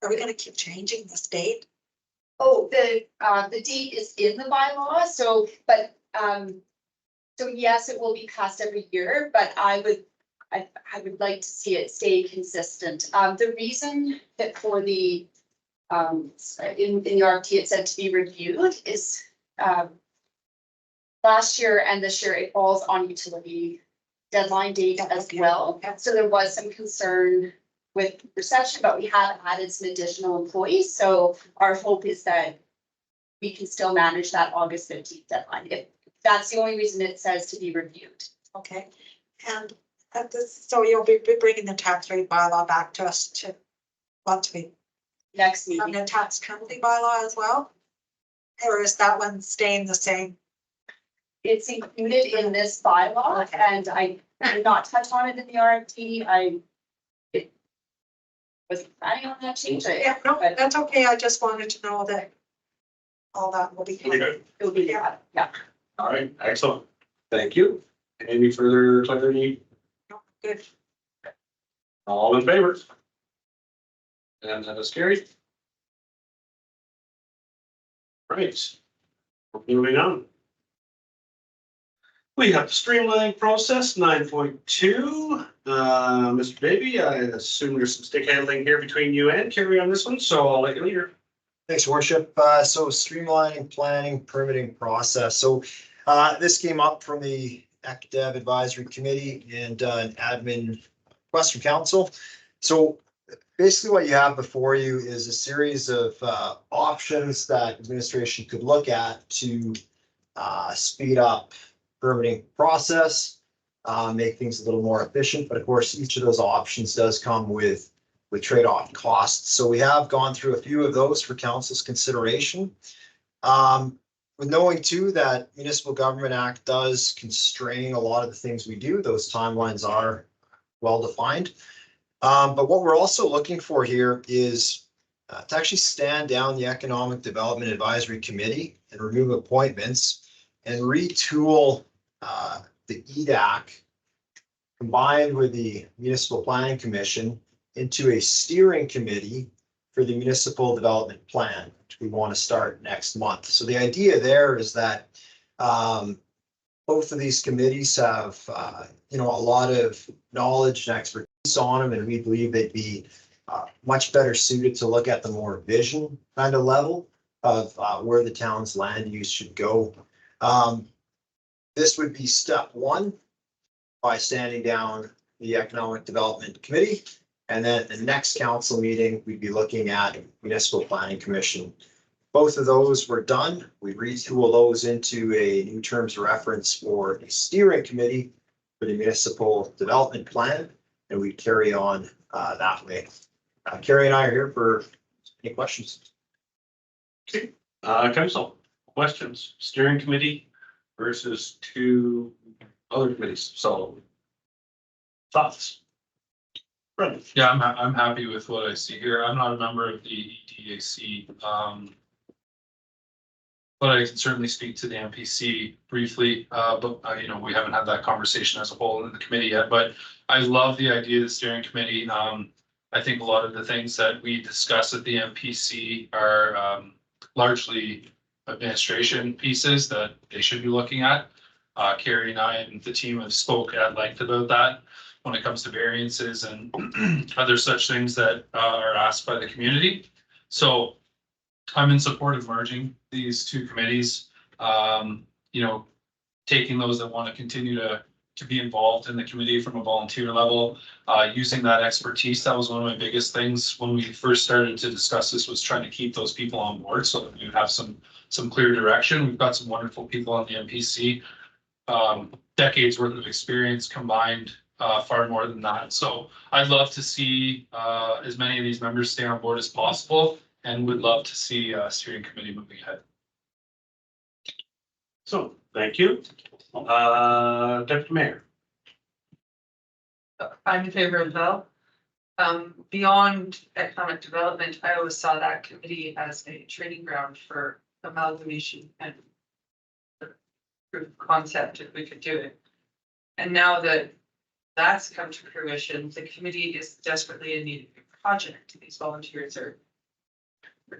Are we gonna keep changing this date? Oh, the date is in the bylaw, so, but, so yes, it will be passed every year, but I would like to see it stay consistent. The reason that for the, in the RFT, it said to be reviewed is, last year and this year, it falls on utility deadline date as well. So there was some concern with reception, but we have added some additional employees. So our hope is that we can still manage that August 15th deadline. If that's the only reason it says to be reviewed. Okay, and at this, so you'll be bringing the tax rate bylaw back to us to, what to be, Next and meeting. the tax penalty bylaw as well? Or is that one staying the same? It's included in this bylaw and I did not touch on it in the RFT. It wasn't planning on that change. Yeah, no, But that's okay, I just wanted to know that all that will be. We good? it will be, yeah. All right, excellent. Thank you. Any further clarity? Good. All in favor? And that is carried. Right. Moving on. We have the streamlining process 9.2. Mr. Baby, I assume there's some stick handling here between you and Carrie on this one, so I'll let you lead her. Thanks, worship. So streamlining planning permitting process. So this came up from the ECDev Advisory Committee and an admin request from council. So basically what you have before you is a series of options that administration could look at to speed up permitting process, make things a little more efficient. But of course, each of those options does come with trade-off costs. So we have gone through a few of those for council's consideration. With knowing too that Municipal Government Act does constrain a lot of the things we do, those timelines are well defined. But what we're also looking for here is to actually stand down the Economic Development Advisory Committee and remove appointments and retool the EDAC combined with the Municipal Planning Commission into a steering committee for the Municipal Development Plan, which we want to start next month. So the idea there is that both of these committees have a lot of knowledge and expertise on them, and we believe they'd be much better suited to look at the more vision kind of level of where the town's land use should go. This would be step one by standing down the Economic Development Committee. And then at the next council meeting, we'd be looking at Municipal Planning Commission. Both of those were done. We retool those into a new terms of reference for a steering committee for the Municipal Development Plan, and we carry on that way. Carrie and I are here for any questions. Okay, council, questions, steering committee versus two other committees, so thoughts? Brendan? Yeah, I'm happy with what I see here. I'm not a member of the EDAC. But I can certainly speak to the MPC briefly, but we haven't had that conversation as a whole in the committee yet, but I love the idea of the steering committee. I think a lot of the things that we discuss at the MPC are largely administration pieces that they should be looking at. Carrie and I and the team have spoke at length about that when it comes to variances and other such things that are asked by the community. So I'm in support of merging these two committees. Taking those that want to continue to be involved in the committee from a volunteer level, using that expertise. That was one of my biggest things when we first started to discuss this, was trying to keep those people on board so that we would have some clear direction. We've got some wonderful people on the MPC, decades worth of experience combined, far more than that. So I'd love to see as many of these members stay on board as possible, and would love to see a steering committee moving ahead. So, thank you. Deputy Mayor. I'm in favor of Val. Beyond economic development, I always saw that committee as a training ground for amalgamation and proof of concept if we could do it. And now that that's come to fruition, the committee is desperately in need of a project. These volunteers are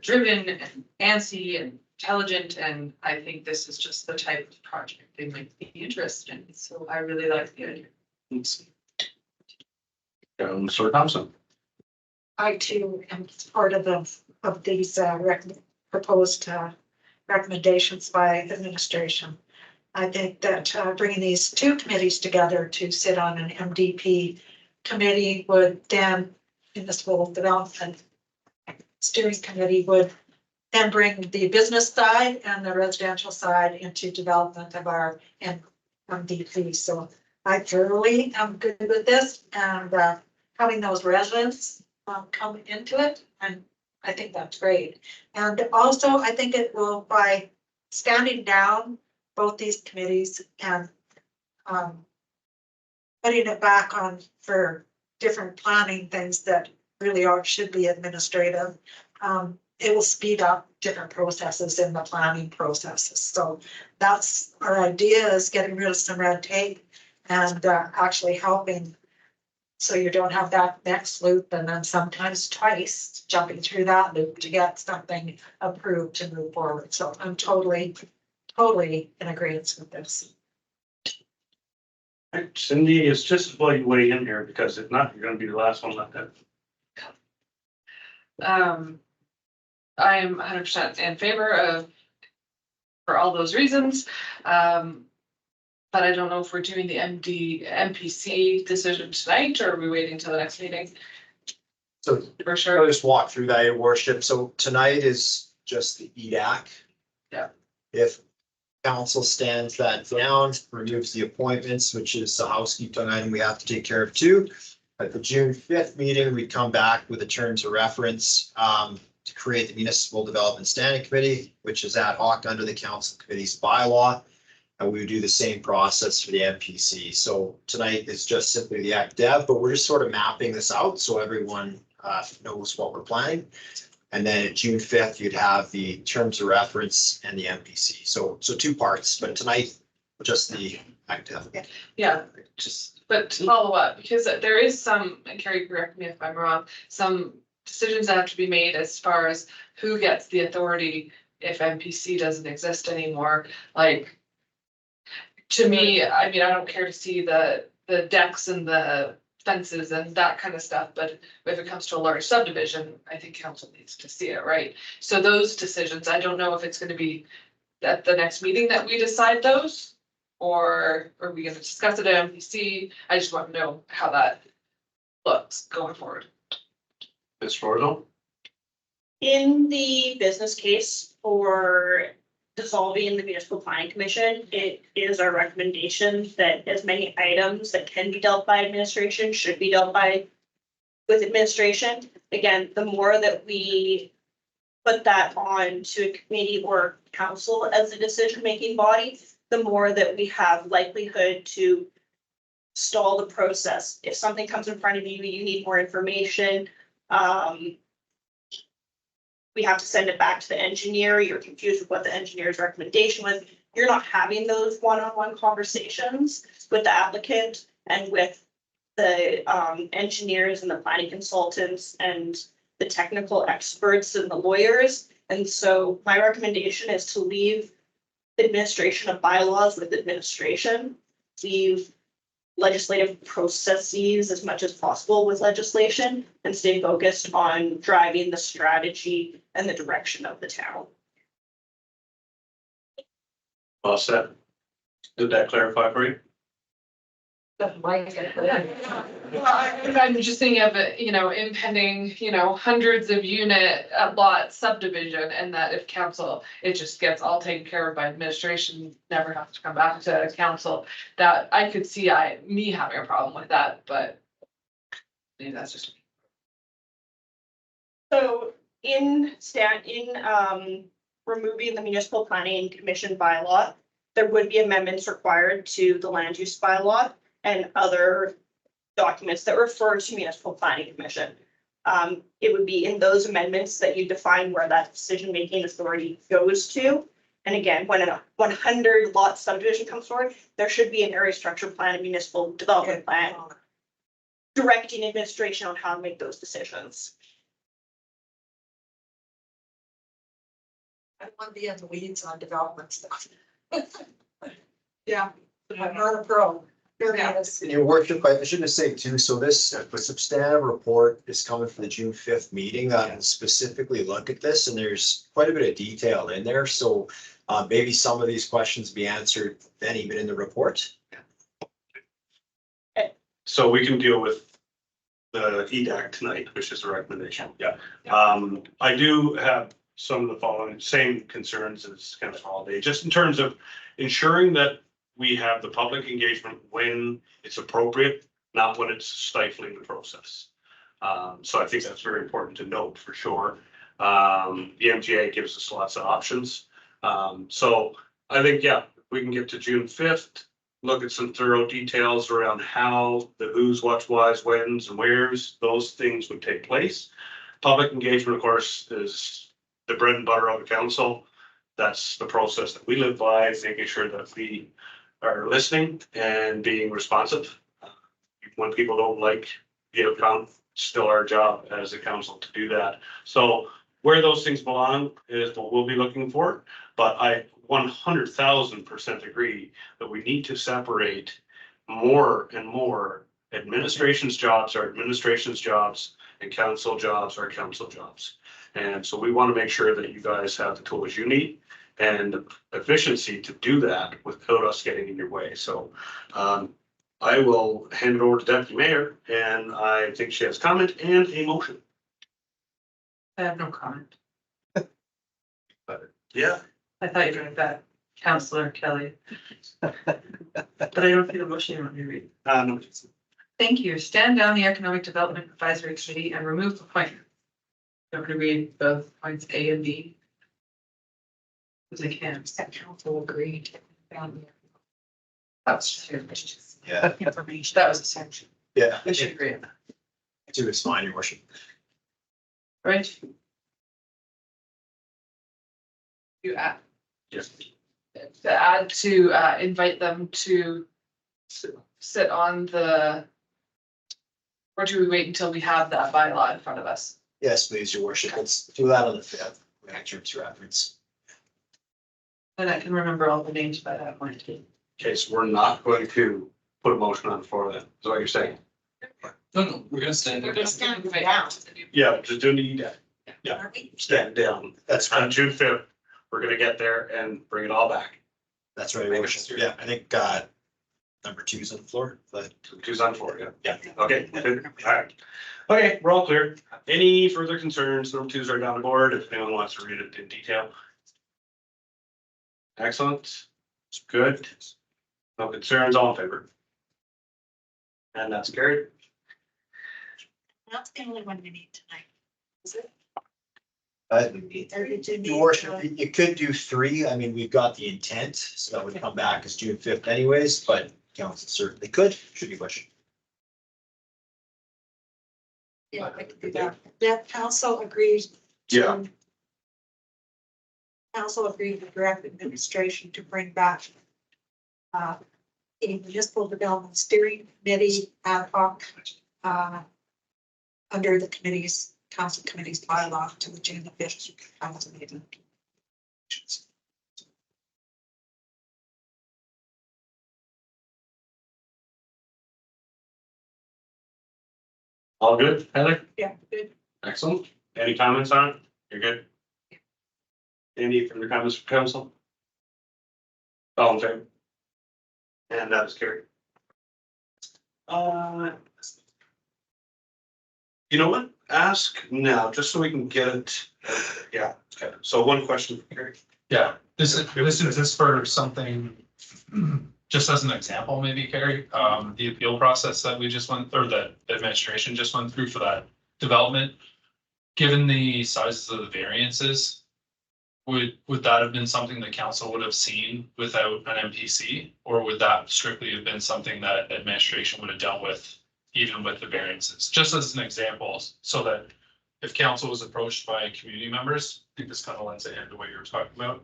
driven and antsy and intelligent, and I think this is just the type of project they might be interested in. So I really like the idea. Thanks. Sir Thompson. I too am part of these proposed recommendations by administration. I think that bringing these two committees together to sit on an MDP committee would then, Municipal Development Steering Committee would then bring the business side and the residential side into development of our MDP. So I thoroughly am good with this, and having those residents come into it, and I think that's great. And also, I think it will, by standing down both these committees and putting it back on for different planning things that really should be administrative, it will speed up different processes in the planning processes. So that's our idea, is getting rid of some red tape and actually helping. So you don't have that next loop, and then sometimes twice jumping through that loop to get something approved to move forward. So I'm totally in agreement with this. Cindy, it's just as well you weigh in here, because if not, you're gonna be the last one left out. I am 100% in favor of, for all those reasons. But I don't know if we're doing the MPC decision tonight, or are we waiting till the next meeting? So for I'll sure. just walk through that, your worship. So tonight is just the EDAC. Yeah. If council stands that down, removes the appointments, which is the housekeeping item we have to take care of too. At the June 5th meeting, we come back with the terms of reference to create the Municipal Development Standing Committee, which is ad hoc under the council committee's bylaw. And we would do the same process for the MPC. So tonight is just simply the act dev, but we're just sort of mapping this out so everyone knows what we're planning. And then at June 5th, you'd have the terms of reference and the MPC. So two parts, but tonight, just the act dev. Yeah, but to follow up, because there is some, and Carrie, correct me if I'm wrong, some decisions that have to be made as far as who gets the authority if MPC doesn't exist anymore. Like, to me, I mean, I don't care to see the decks and the fences and that kind of stuff, but if it comes to a large subdivision, I think council needs to see it, right? So those decisions, I don't know if it's gonna be at the next meeting that we decide those, or are we gonna discuss it at MPC? I just want to know how that looks going forward. Ms. Flordo? In the business case for dissolving the municipal planning commission, it is our recommendation that as many items that can be dealt by administration should be dealt by with administration. Again, the more that we put that on to a committee or council as a decision-making body, the more that we have likelihood to stall the process. If something comes in front of you, you need more information. We have to send it back to the engineer. You're confused with what the engineer's recommendation was. You're not having those one-on-one conversations with the applicant and with the engineers and the planning consultants and the technical experts and the lawyers. And so my recommendation is to leave administration of bylaws with administration, leave legislative processes as much as possible with legislation, and stay focused on driving the strategy and the direction of the town. Well said. Did that clarify for you? I'm just thinking of it, impending, hundreds of unit lot subdivision, and that if council, it just gets all taken care of by administration, never have to come back to council. That I could see me having a problem with that, but maybe that's just me. So in removing the municipal planning commission bylaw, there would be amendments required to the land use bylaw and other documents that refer to municipal planning commission. It would be in those amendments that you define where that decision-making authority goes to. And again, when a 100 lot subdivision comes forward, there should be an area structure plan, a municipal development plan, directing administration on how to make those decisions. I want to be in the weeds on development stuff. Yeah, I'm not a pro. Yeah. And your worship, I should just say too, so this substantive report is coming for the June 5th meeting that will specifically look at this, and there's quite a bit of detail in there, so maybe some of these questions be answered then even in the report. So we can deal with the EDAC tonight, which is a recommendation. Yeah. I do have some of the following same concerns as kind of holiday, just in terms of ensuring that we have the public engagement when it's appropriate, not when it's stifling the process. So I think that's very important to note for sure. The MTA gives us lots of options. So I think, yeah, we can get to June 5th, look at some thorough details around how the who's, what's, why's, when's, and where's, those things would take place. Public engagement, of course, is the bread and butter of the council. That's the process that we live by, making sure that we are listening and being responsive. When people don't like the outcome, it's still our job as a council to do that. So where those things belong is what we'll be looking for. But I 100,000% agree that we need to separate more and more. Administration's jobs are administration's jobs and council jobs are council jobs. And so we want to make sure that you guys have the tools you need and efficiency to do that without us getting in your way. So I will hand it over to Deputy Mayor, and I think she has comment and a motion. I have no comment. Yeah. I thought you were like that, Counselor Kelly. But I don't see the motion you want me to read. No. Thank you. Stand down the Economic Development Advisory Committee and remove appointment. I'm going to read both points A and B. Because I can. That council agreed. That was just Yeah, Information. that was a section. yeah. I should agree on that, It's fine, your worship. right? You add, Yes. To add to invite them to sit on the. Or do we wait until we have that bylaw in front of us? Yes, please, your worship. Let's do that on the 5th. Terms reference. And I can remember all the names by that point. Okay, so we're not going to put a motion on the floor then, is what you're saying? No, we're gonna stand We're there. gonna stand down. Yeah, just do need, yeah, Are we? stand down. That's On right. June 5th, we're gonna get there and bring it all back. That's right, your worship. Yeah, I think, number 2 is on the floor, but. Two's on four, yeah. Yeah, okay, good. All right. Okay, we're all clear. Any further concerns? Number 2's right on the board, if anyone wants to read it in detail. Excellent, it's good. No concerns, all in favor? And that's carried. That's the only one we need tonight. Is it? Your Your worship, you could do 3. I mean, we've got the intent, so that would come back as June 5th anyways, but council certainly could, should you wish. Yeah, I could do that. That council agrees. to- Yeah. Council agreed with direct administration to bring back a municipal development steering committee ad hoc under the council committee's bylaw to the June 5th council meeting. All good, Heather? Yeah, good. Excellent. Any comments on it? You're good? Any further comments from council? All in favor? And that is carried. You know what? Ask now, just so we can get it. Yeah, okay. So one question for Gary. Yeah, this is for something, just as an example, maybe, Carrie, the appeal process that we just went, or the administration just went through for that development. Given the sizes of the variances, would that have been something the council would have seen without an MPC? Or would that strictly have been something that administration would have dealt with, even with the variances? Just as an example, so that if council was approached by community members, I think this kind of lends into what you were talking about.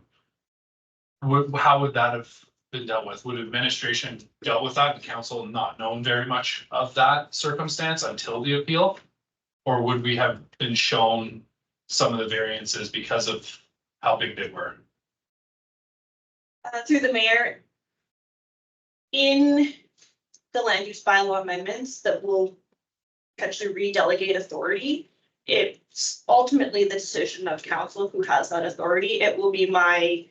How would that have been dealt with? Would administration dealt with that, the council not known very much of that circumstance until the appeal? Or would we have been shown some of the variances because of how big they were? Through the mayor, in the land use bylaw amendments that will potentially redelegate authority, it's ultimately the decision of council who has that authority. It will be my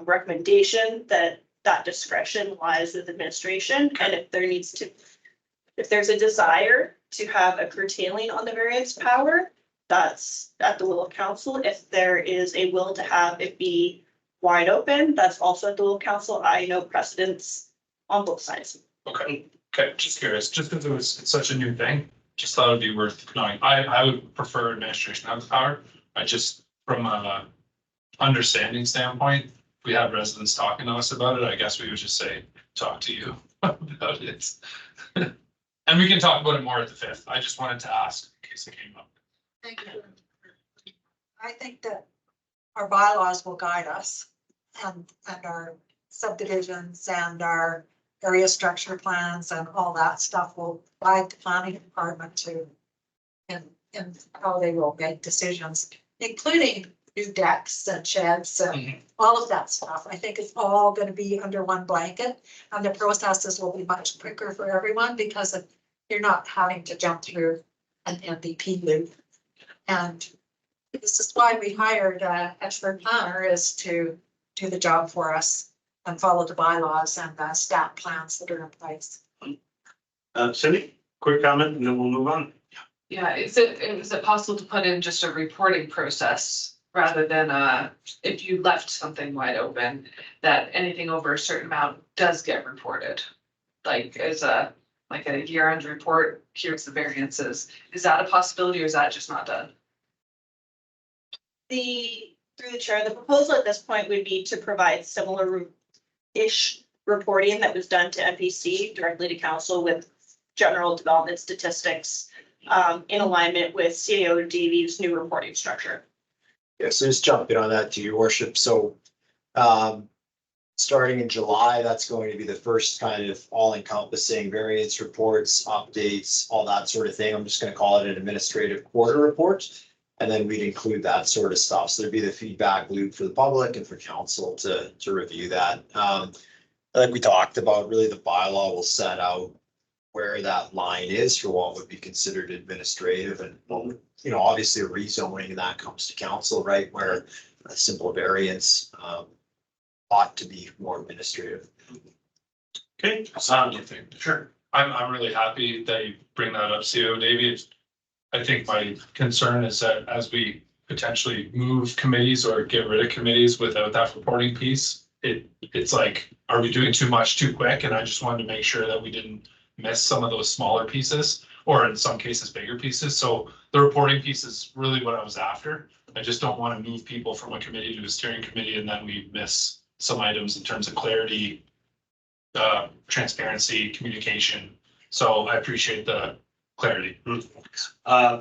recommendation that that discretion lies with administration, and if there's a desire to have a curtailing on the variance power, that's at the will of council. If there is a will to have it be wide open, that's also at the will of council. I know precedents on both sides. Okay, just curious, just because it's such a new thing, just thought it'd be worth knowing. I would prefer administration have the power. I just, from a understanding standpoint, if we had residents talking to us about it, I guess we would just say, talk to you about it. And we can talk about it more at the 5th. I just wanted to ask in case it came up. Thank you. I think that our bylaws will guide us and our subdivisions and our area structure plans and all that stuff will guide the planning department to and how they will make decisions, including new decks and sheds and all of that stuff. I think it's all going to be under one blanket and the processes will be much quicker for everyone because you're not having to jump through an MVP loop. And this is why we hired an expert planner, is to do the job for us and follow the bylaws and the stat plans that are in place. Cindy, quick comment and then we'll move on. Yeah, is it possible to put in just a reporting process rather than if you left something wide open, that anything over a certain amount does get reported? Like like a year-end report, here's the variances. Is that a possibility or is that just not done? Through the chair, the proposal at this point would be to provide similar-ish reporting that was done to MPC directly to council with general development statistics in alignment with CAO DV's new reporting structure. Yeah, so just jumping on that to your worship, so starting in July, that's going to be the first kind of all-encompassing variance reports, updates, all that sort of thing. I'm just gonna call it an administrative quarter report. And then we'd include that sort of stuff. So there'd be the feedback loop for the public and for council to review that. Like we talked about, really the bylaw will set out where that line is for what would be considered administrative and, you know, obviously a rezoning and that comes to council, right? Where a simple variance ought to be more administrative. Okay. Sure. I'm really happy that you bring that up, CO Davey. I think my concern is that as we potentially move committees or get rid of committees without that reporting piece, it's like, are we doing too much too quick? And I just wanted to make sure that we didn't miss some of those smaller pieces, or in some cases, bigger pieces. So the reporting piece is really what I was after. I just don't want to move people from a committee to a steering committee and then we miss some items in terms of clarity, transparency, communication. So I appreciate the clarity.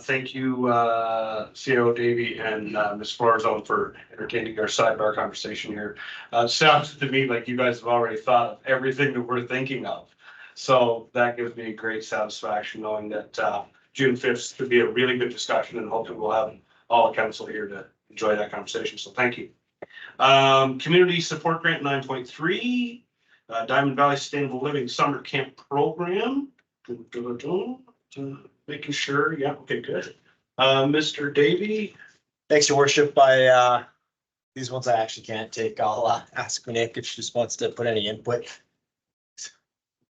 Thank you, CO Davey and Ms. Florzone for entertaining our sidebar conversation here. Sounds to me like you guys have already thought of everything that we're thinking of. So that gives me a great satisfaction knowing that June 5th could be a really good discussion and hopefully we'll have all the council here to enjoy that conversation. So thank you. Community Support Grant 9.3, Diamond Valley Sustainable Living Summer Camp Program. Making sure, yeah, okay, good. Mr. Davey. Thanks, your worship. These ones I actually can't take. I'll ask Nick if she just wants to put any input.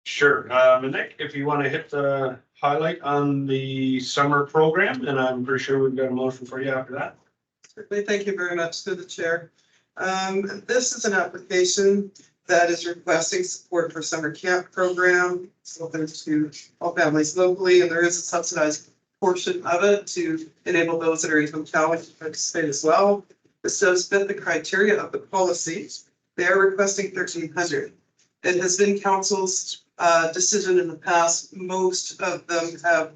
Sure, Nick, if you want to hit the highlight on the summer program, and I'm pretty sure we've got a motion for you after that. Certainly, thank you very much to the chair. This is an application that is requesting support for summer camp program. It's open to all families locally, and there is a subsidized portion of it to enable those that are income challenged to participate as well. This does fit the criteria of the policy. They are requesting $1,300. It has been council's decision in the past. Most of them have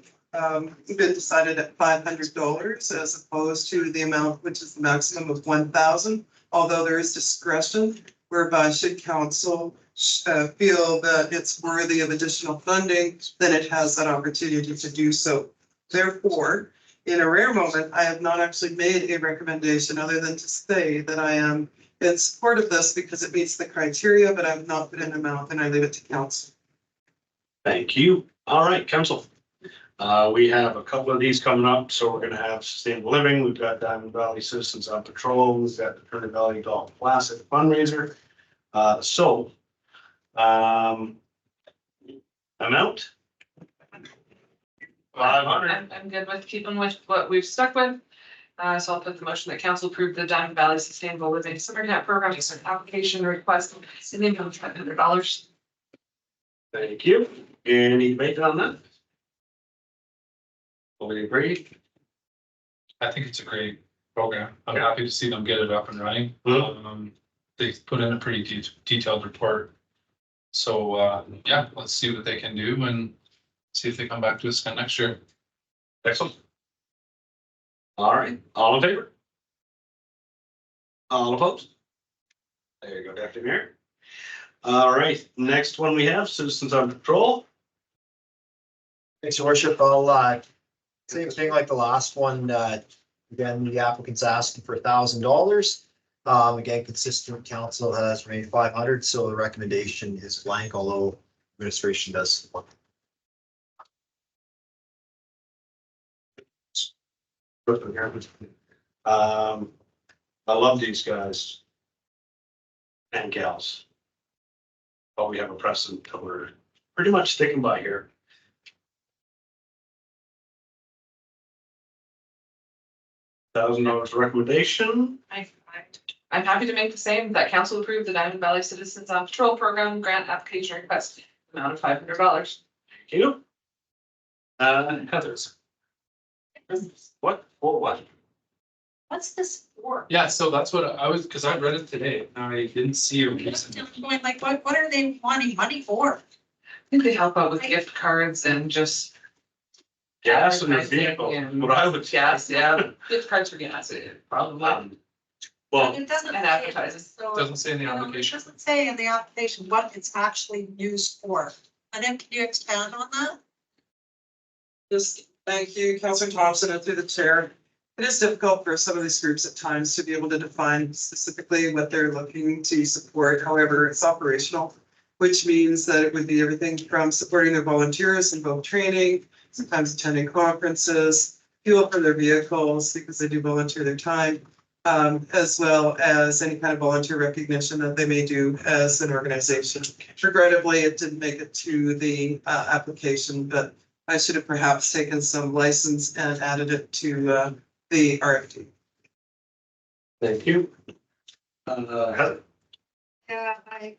been decided at $500 as opposed to the amount, which is the maximum of $1,000. Although there is discretion whereby should council feel that it's worthy of additional funding, then it has that opportunity to do so. Therefore, in a rare moment, I have not actually made a recommendation other than to say that I am in support of this because it meets the criteria, but I've not put an amount and I leave it to council. Thank you. All right, council. We have a couple of these coming up, so we're gonna have Sustainable Living. We've got Diamond Valley Citizens on Patrol. We've got the Turner Valley Golf Classic fundraiser. Amount? 500. I'm good with keeping with what we've stuck with. So I'll put the motion that council approve the Diamond Valley Sustainable Living Summer Camp Program application request in the amount of $500. Thank you. Any debate on that? Fully agree. I think it's a great program. I'm happy to see them get it up and running. They put in a pretty detailed report. So, yeah, let's see what they can do and see if they come back to us again next year. Excellent. All right, all in favor? All opposed? There you go, Deputy Mayor. All right, next one we have Citizens on Patrol. Thanks, your worship. I'll same thing like the last one. Again, the applicant's asking for $1,000. Again, consistent council has remained 500, so the recommendation is blank, although administration does support. I love these guys and gals. But we have a precedent that we're pretty much sticking by here. $1,000 recommendation. I'm happy to make the same, that council approved the Diamond Valley Citizens on Patrol Program grant application request, amount of $500. Thank you. Heather's. What, for what? What's this for? Yeah, so that's what I was, because I read it today, and I didn't see a reason. Going like, what are they wanting money for? I think they help out with gift cards and just. Gas in their advertising vehicle, and what I would. Gas, yeah, gift cards for gas, probably, Well, It doesn't. and advertising. So, Doesn't say in the you know, it application. doesn't say in the application what it's actually used for. And then can you expand on that? Just, thank you, Councillor Thompson, and through the chair. It is difficult for some of these groups at times to be able to define specifically what they're looking to support. However, it's operational, which means that it would be everything from supporting their volunteers in both training, sometimes attending conferences, fuel for their vehicles because they do volunteer their time, as well as any kind of volunteer recognition that they may do as an organization. Regrettably, it didn't make it to the application, but I should have perhaps taken some license and added it to the RFD. thank you. Heather. Yeah, I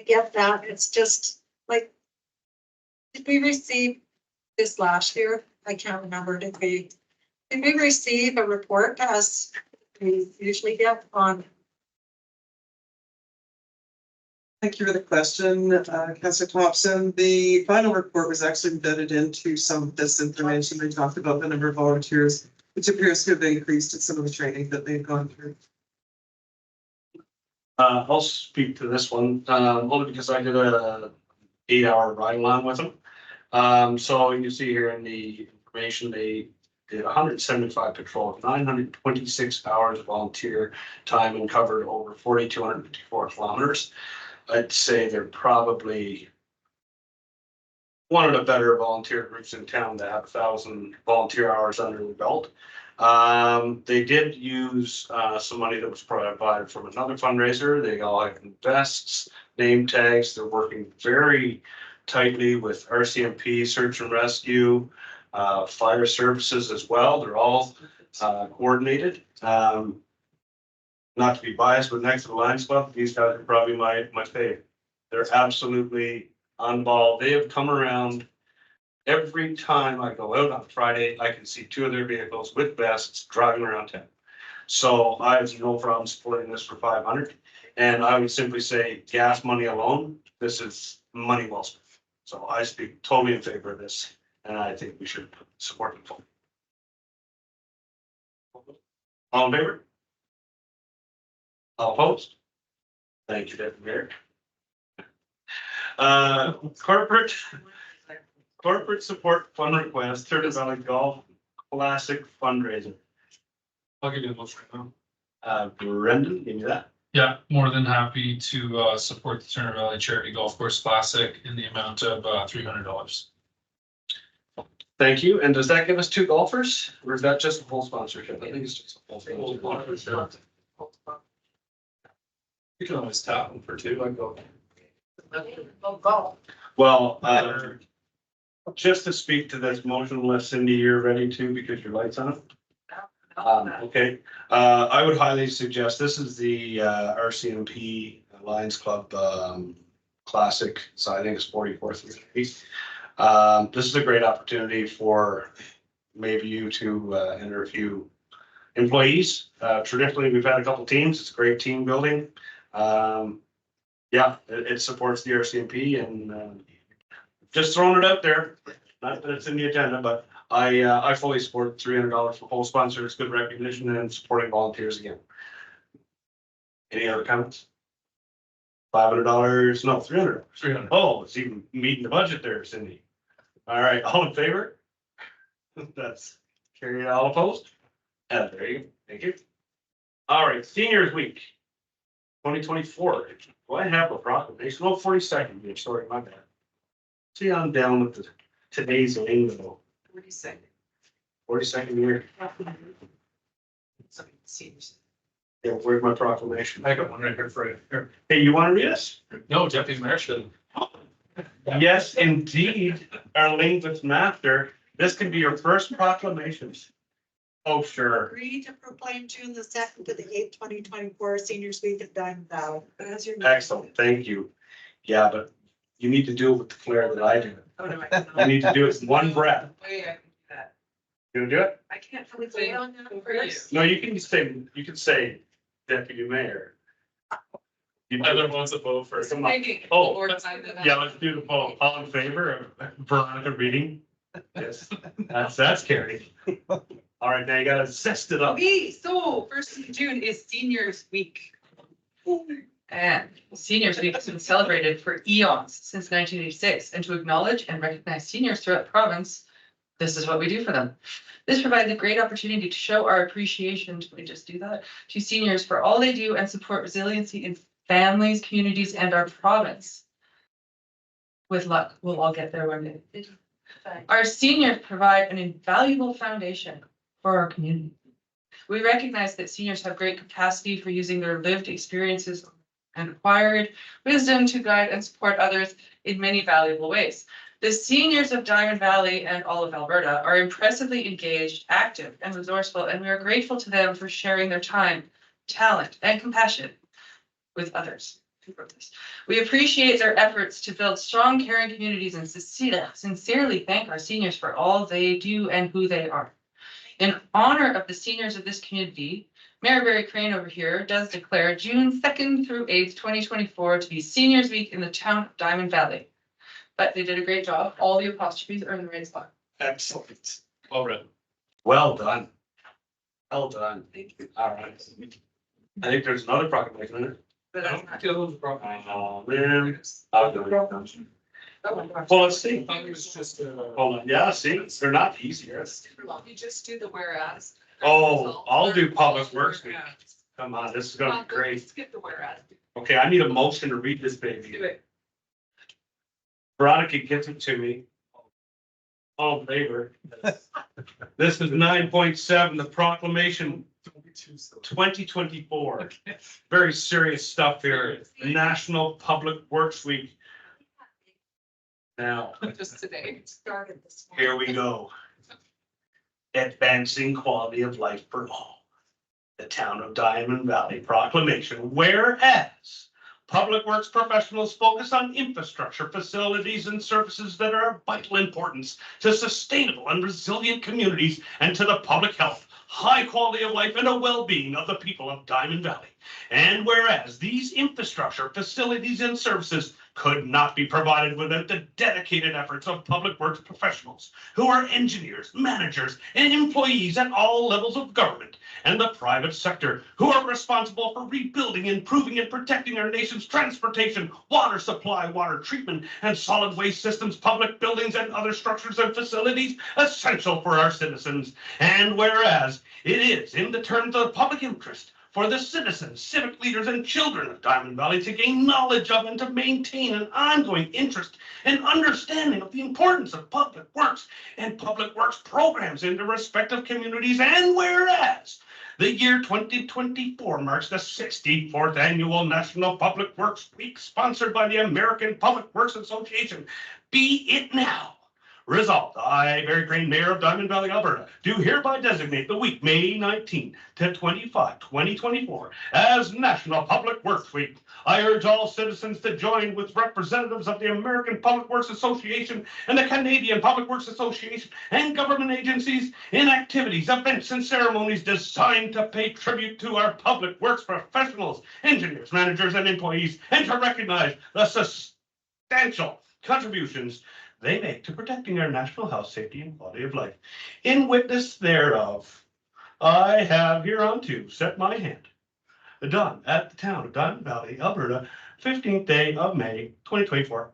get that. It's just like, did we receive this last year? I can't remember. Did we receive a report as we usually get on? Thank you for the question, Councillor Thompson. The final report was actually embedded into some of this information. They talked about the number of volunteers, which appears to have increased in some of the training that they've gone through. I'll speak to this one, only because I did a 8-hour ride along with them. So you see here in the information, they did 175 patrols, 926 hours of volunteer time and covered over 4,254 kilometers. I'd say they're probably one of the better volunteer groups in town that have 1,000 volunteer hours under their belt. They did use some money that was provided from another fundraiser. They all have vests, name tags. They're working very tightly with RCMP, search and rescue, fire services as well. They're all coordinated. Not to be biased, but next to the Lions Club, these guys are probably my fave. They're absolutely on ball. They have come around. Every time I go out on Friday, I can see 2 of their vehicles with vests driving around town. So I have no problem supporting this for 500. And I would simply say gas money alone, this is money well spent. So I speak totally in favor of this, and I think we should support them fully. All in favor? All opposed? Thank you, Deputy Mayor. Corporate support fund request, Turtle Valley Golf Classic fundraiser. I'll give you a motion right now. Brendan, give me that. Yeah, more than happy to support the Turner Valley Charity Golf Course Classic in the amount of $300. Thank you. And does that give us 2 golfers, or is that just a full sponsorship? I think it's just a full sponsorship. You can always tap them for 2. I go. Well, just to speak to this motion, unless Cindy, you're ready to, because your light's on. Okay, I would highly suggest, this is the RCMP Lions Club Classic, so I think it's 44th Street. This is a great opportunity for maybe you to enter a few employees. Traditionally, we've had a couple teams. It's a great team building. Yeah, it supports the RCMP, and just throwing it out there. Not that it's in the agenda, but I fully support $300 for whole sponsor. It's good recognition and supporting volunteers again. Any other comments? $500, no, $300. 300. Oh, it's even meeting the budget there, Cindy. All right, all in favor? That's carried. All opposed? There you go. Thank you. All right, Seniors Week 2024. Do I have a proclamation? Oh, 42nd. Sorry, my bad. See, I'm down with today's lingo. 42nd year. Yeah, where's my proclamation? I got one right here for you. Here. Hey, you want to read us? No, Deputy Mayor should. Yes, indeed, our linguist master. This can be your first proclamation. Oh, sure. Agree to proclaim June the second to the eighth, 2024 Seniors Week at Diamond Valley. As your. Excellent, thank you. Yeah, but you need to do it with the flair that I do. Oh, no, You need to do it in one breath. Way I can do that. You gonna do it? I can't we really vote on that for you. first? No, you can say deputy mayor. You Other do- ones that vote for. Come on. Taking Oh, more time than that. Yeah, let's do the vote. All in favor of Veronica reading? Yes, that's Carrie. All right, now you gotta zest it up. Okay, so first of June is Seniors Week. And Seniors Week has been celebrated for eons since 1986, and to acknowledge and recognize seniors throughout the province, this is what we do for them. This provides a great opportunity to show our appreciation, did we just do that, to seniors for all they do and support resiliency in families, communities, and our province. With luck, we'll all get there one day. Our seniors provide an invaluable foundation for our community. We recognize that seniors have great capacity for using their lived experiences and acquired wisdom to guide and support others in many valuable ways. The seniors of Diamond Valley and all of Alberta are impressively engaged, active, and resourceful, and we are grateful to them for sharing their time, talent, and compassion with others. We appreciate their efforts to build strong, caring communities and sincerely thank our seniors for all they do and who they are. In honor of the seniors of this community, Mayor Barry Crane over here does declare June 2nd through 8th, 2024 to be Seniors Week in the town of Diamond Valley. But they did a great job. All the apostrophes are in the right spot. Excellent. Well read. Well done. Well done. Thank you. All right. I think there's another proclamation in it. But that's not. Oh, man. I'll do it. Oh my gosh. Well, let's see. I think it's just, Hold on. Yeah, see, they're not easier. You just do the whereas. Oh, I'll do Public Works Week. Come on, this is gonna be great. Skip the whereas. Okay, I need a motion to read this baby. Do it. Veronica gets it to me. All in favor. This is 9.7, the proclamation 2024. Very serious stuff here. National Public Works Week. Now, Just today. Started this morning. here we go. Advancing quality of life for all. The town of Diamond Valley proclamation, whereas public works professionals focus on infrastructure, facilities, and services that are of vital importance to sustainable and resilient communities and to the public health, high quality of life, and a well-being of the people of Diamond Valley. And whereas these infrastructure, facilities, and services could not be provided without the dedicated efforts of public works professionals who are engineers, managers, and employees at all levels of government and the private sector who are responsible for rebuilding, improving, and protecting our nation's transportation, water supply, water treatment, and solid waste systems, public buildings, and other structures and facilities essential for our citizens. And whereas it is in the terms of the public interest for the citizens, civic leaders, and children of Diamond Valley to gain knowledge of and to maintain an ongoing interest and understanding of the importance of public works and public works programs in their respective communities. And whereas the year 2024 marks the 64th annual National Public Works Week, sponsored by the American Public Works Association, be it now resolved, I, Barry Crane, Mayor of Diamond Valley, Alberta, do hereby designate the week, May 19 to 25, 2024, as National Public Works Week. I urge all citizens to join with representatives of the American Public Works Association and the Canadian Public Works Association and government agencies in activities, events, and ceremonies designed to pay tribute to our public works professionals, engineers, managers, and employees, and to recognize the substantial contributions they make to protecting our national health, safety, and quality of life. In witness thereof, I have hereunto set my hand. Done at the town of Diamond Valley, Alberta, 15th day of May, 2024.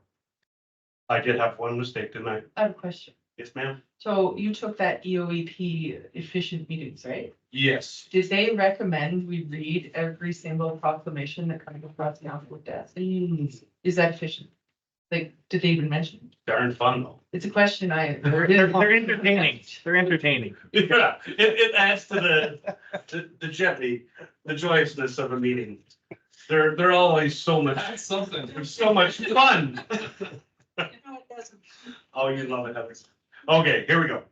I did have one mistake, didn't I? I have a question. Yes, ma'am? So you took that EOEP efficient meetings, right? Yes. Did they recommend we read every single proclamation that comes across the council desk? Is that efficient? Like, did they even mention it? Darn fun though. It's a question I. They're entertaining. They're entertaining. Yeah, it adds to the jeopardy, the joyousness of a meeting. They're always so much, That's something. they're so much fun. You know, it doesn't. Oh, you love it, Heather. Okay, here we go.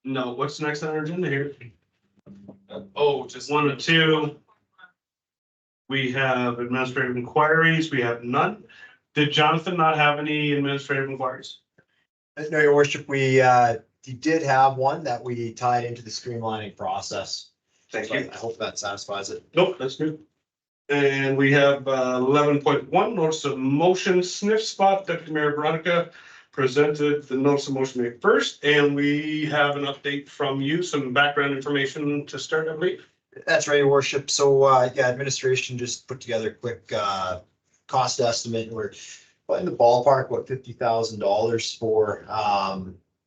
No, what's next on our agenda here? Oh, just 1 and 2. We have administrative inquiries. We have none. Did Jonathan not have any administrative inquiries? No, your worship, we did have one that we tied into the streamlining process. Thank So you. I hope that satisfies it. Nope, that's good. And we have 11.1, notice of motion, sniff spot. Deputy Mayor Veronica presented the notice of motion May 1st, and we have an update from you, some background information to start, I believe. That's right, your worship. So, yeah, administration just put together a quick, cost estimate. We're in the ballpark, what, $50,000 for,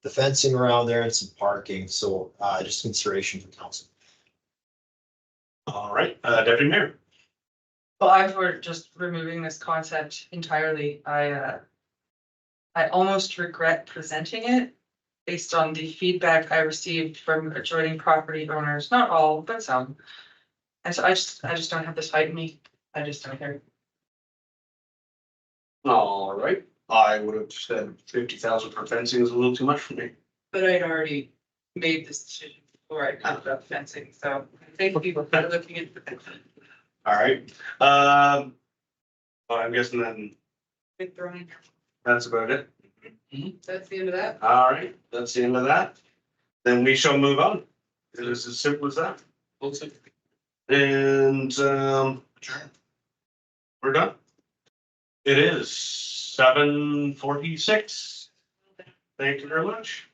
the fencing around there and some parking. So, just consideration for council. All right, Deputy Mayor. Well, I'm for just removing this concept entirely. I almost regret presenting it based on the feedback I received from adjoining property owners, not all, but some. And so I just don't have this fight in me. I just don't care. All right, I would have said 50,000 for fencing is a little too much for me. But I'd already made this decision before I talked about fencing, so thank you for looking into the fencing. All right, well, I'm guessing then Good throwing. that's about it. That's the end of that. All right, that's the end of that. Then we shall move on. It is as simple as that. And we're done. It is 7:46. Thank you very much.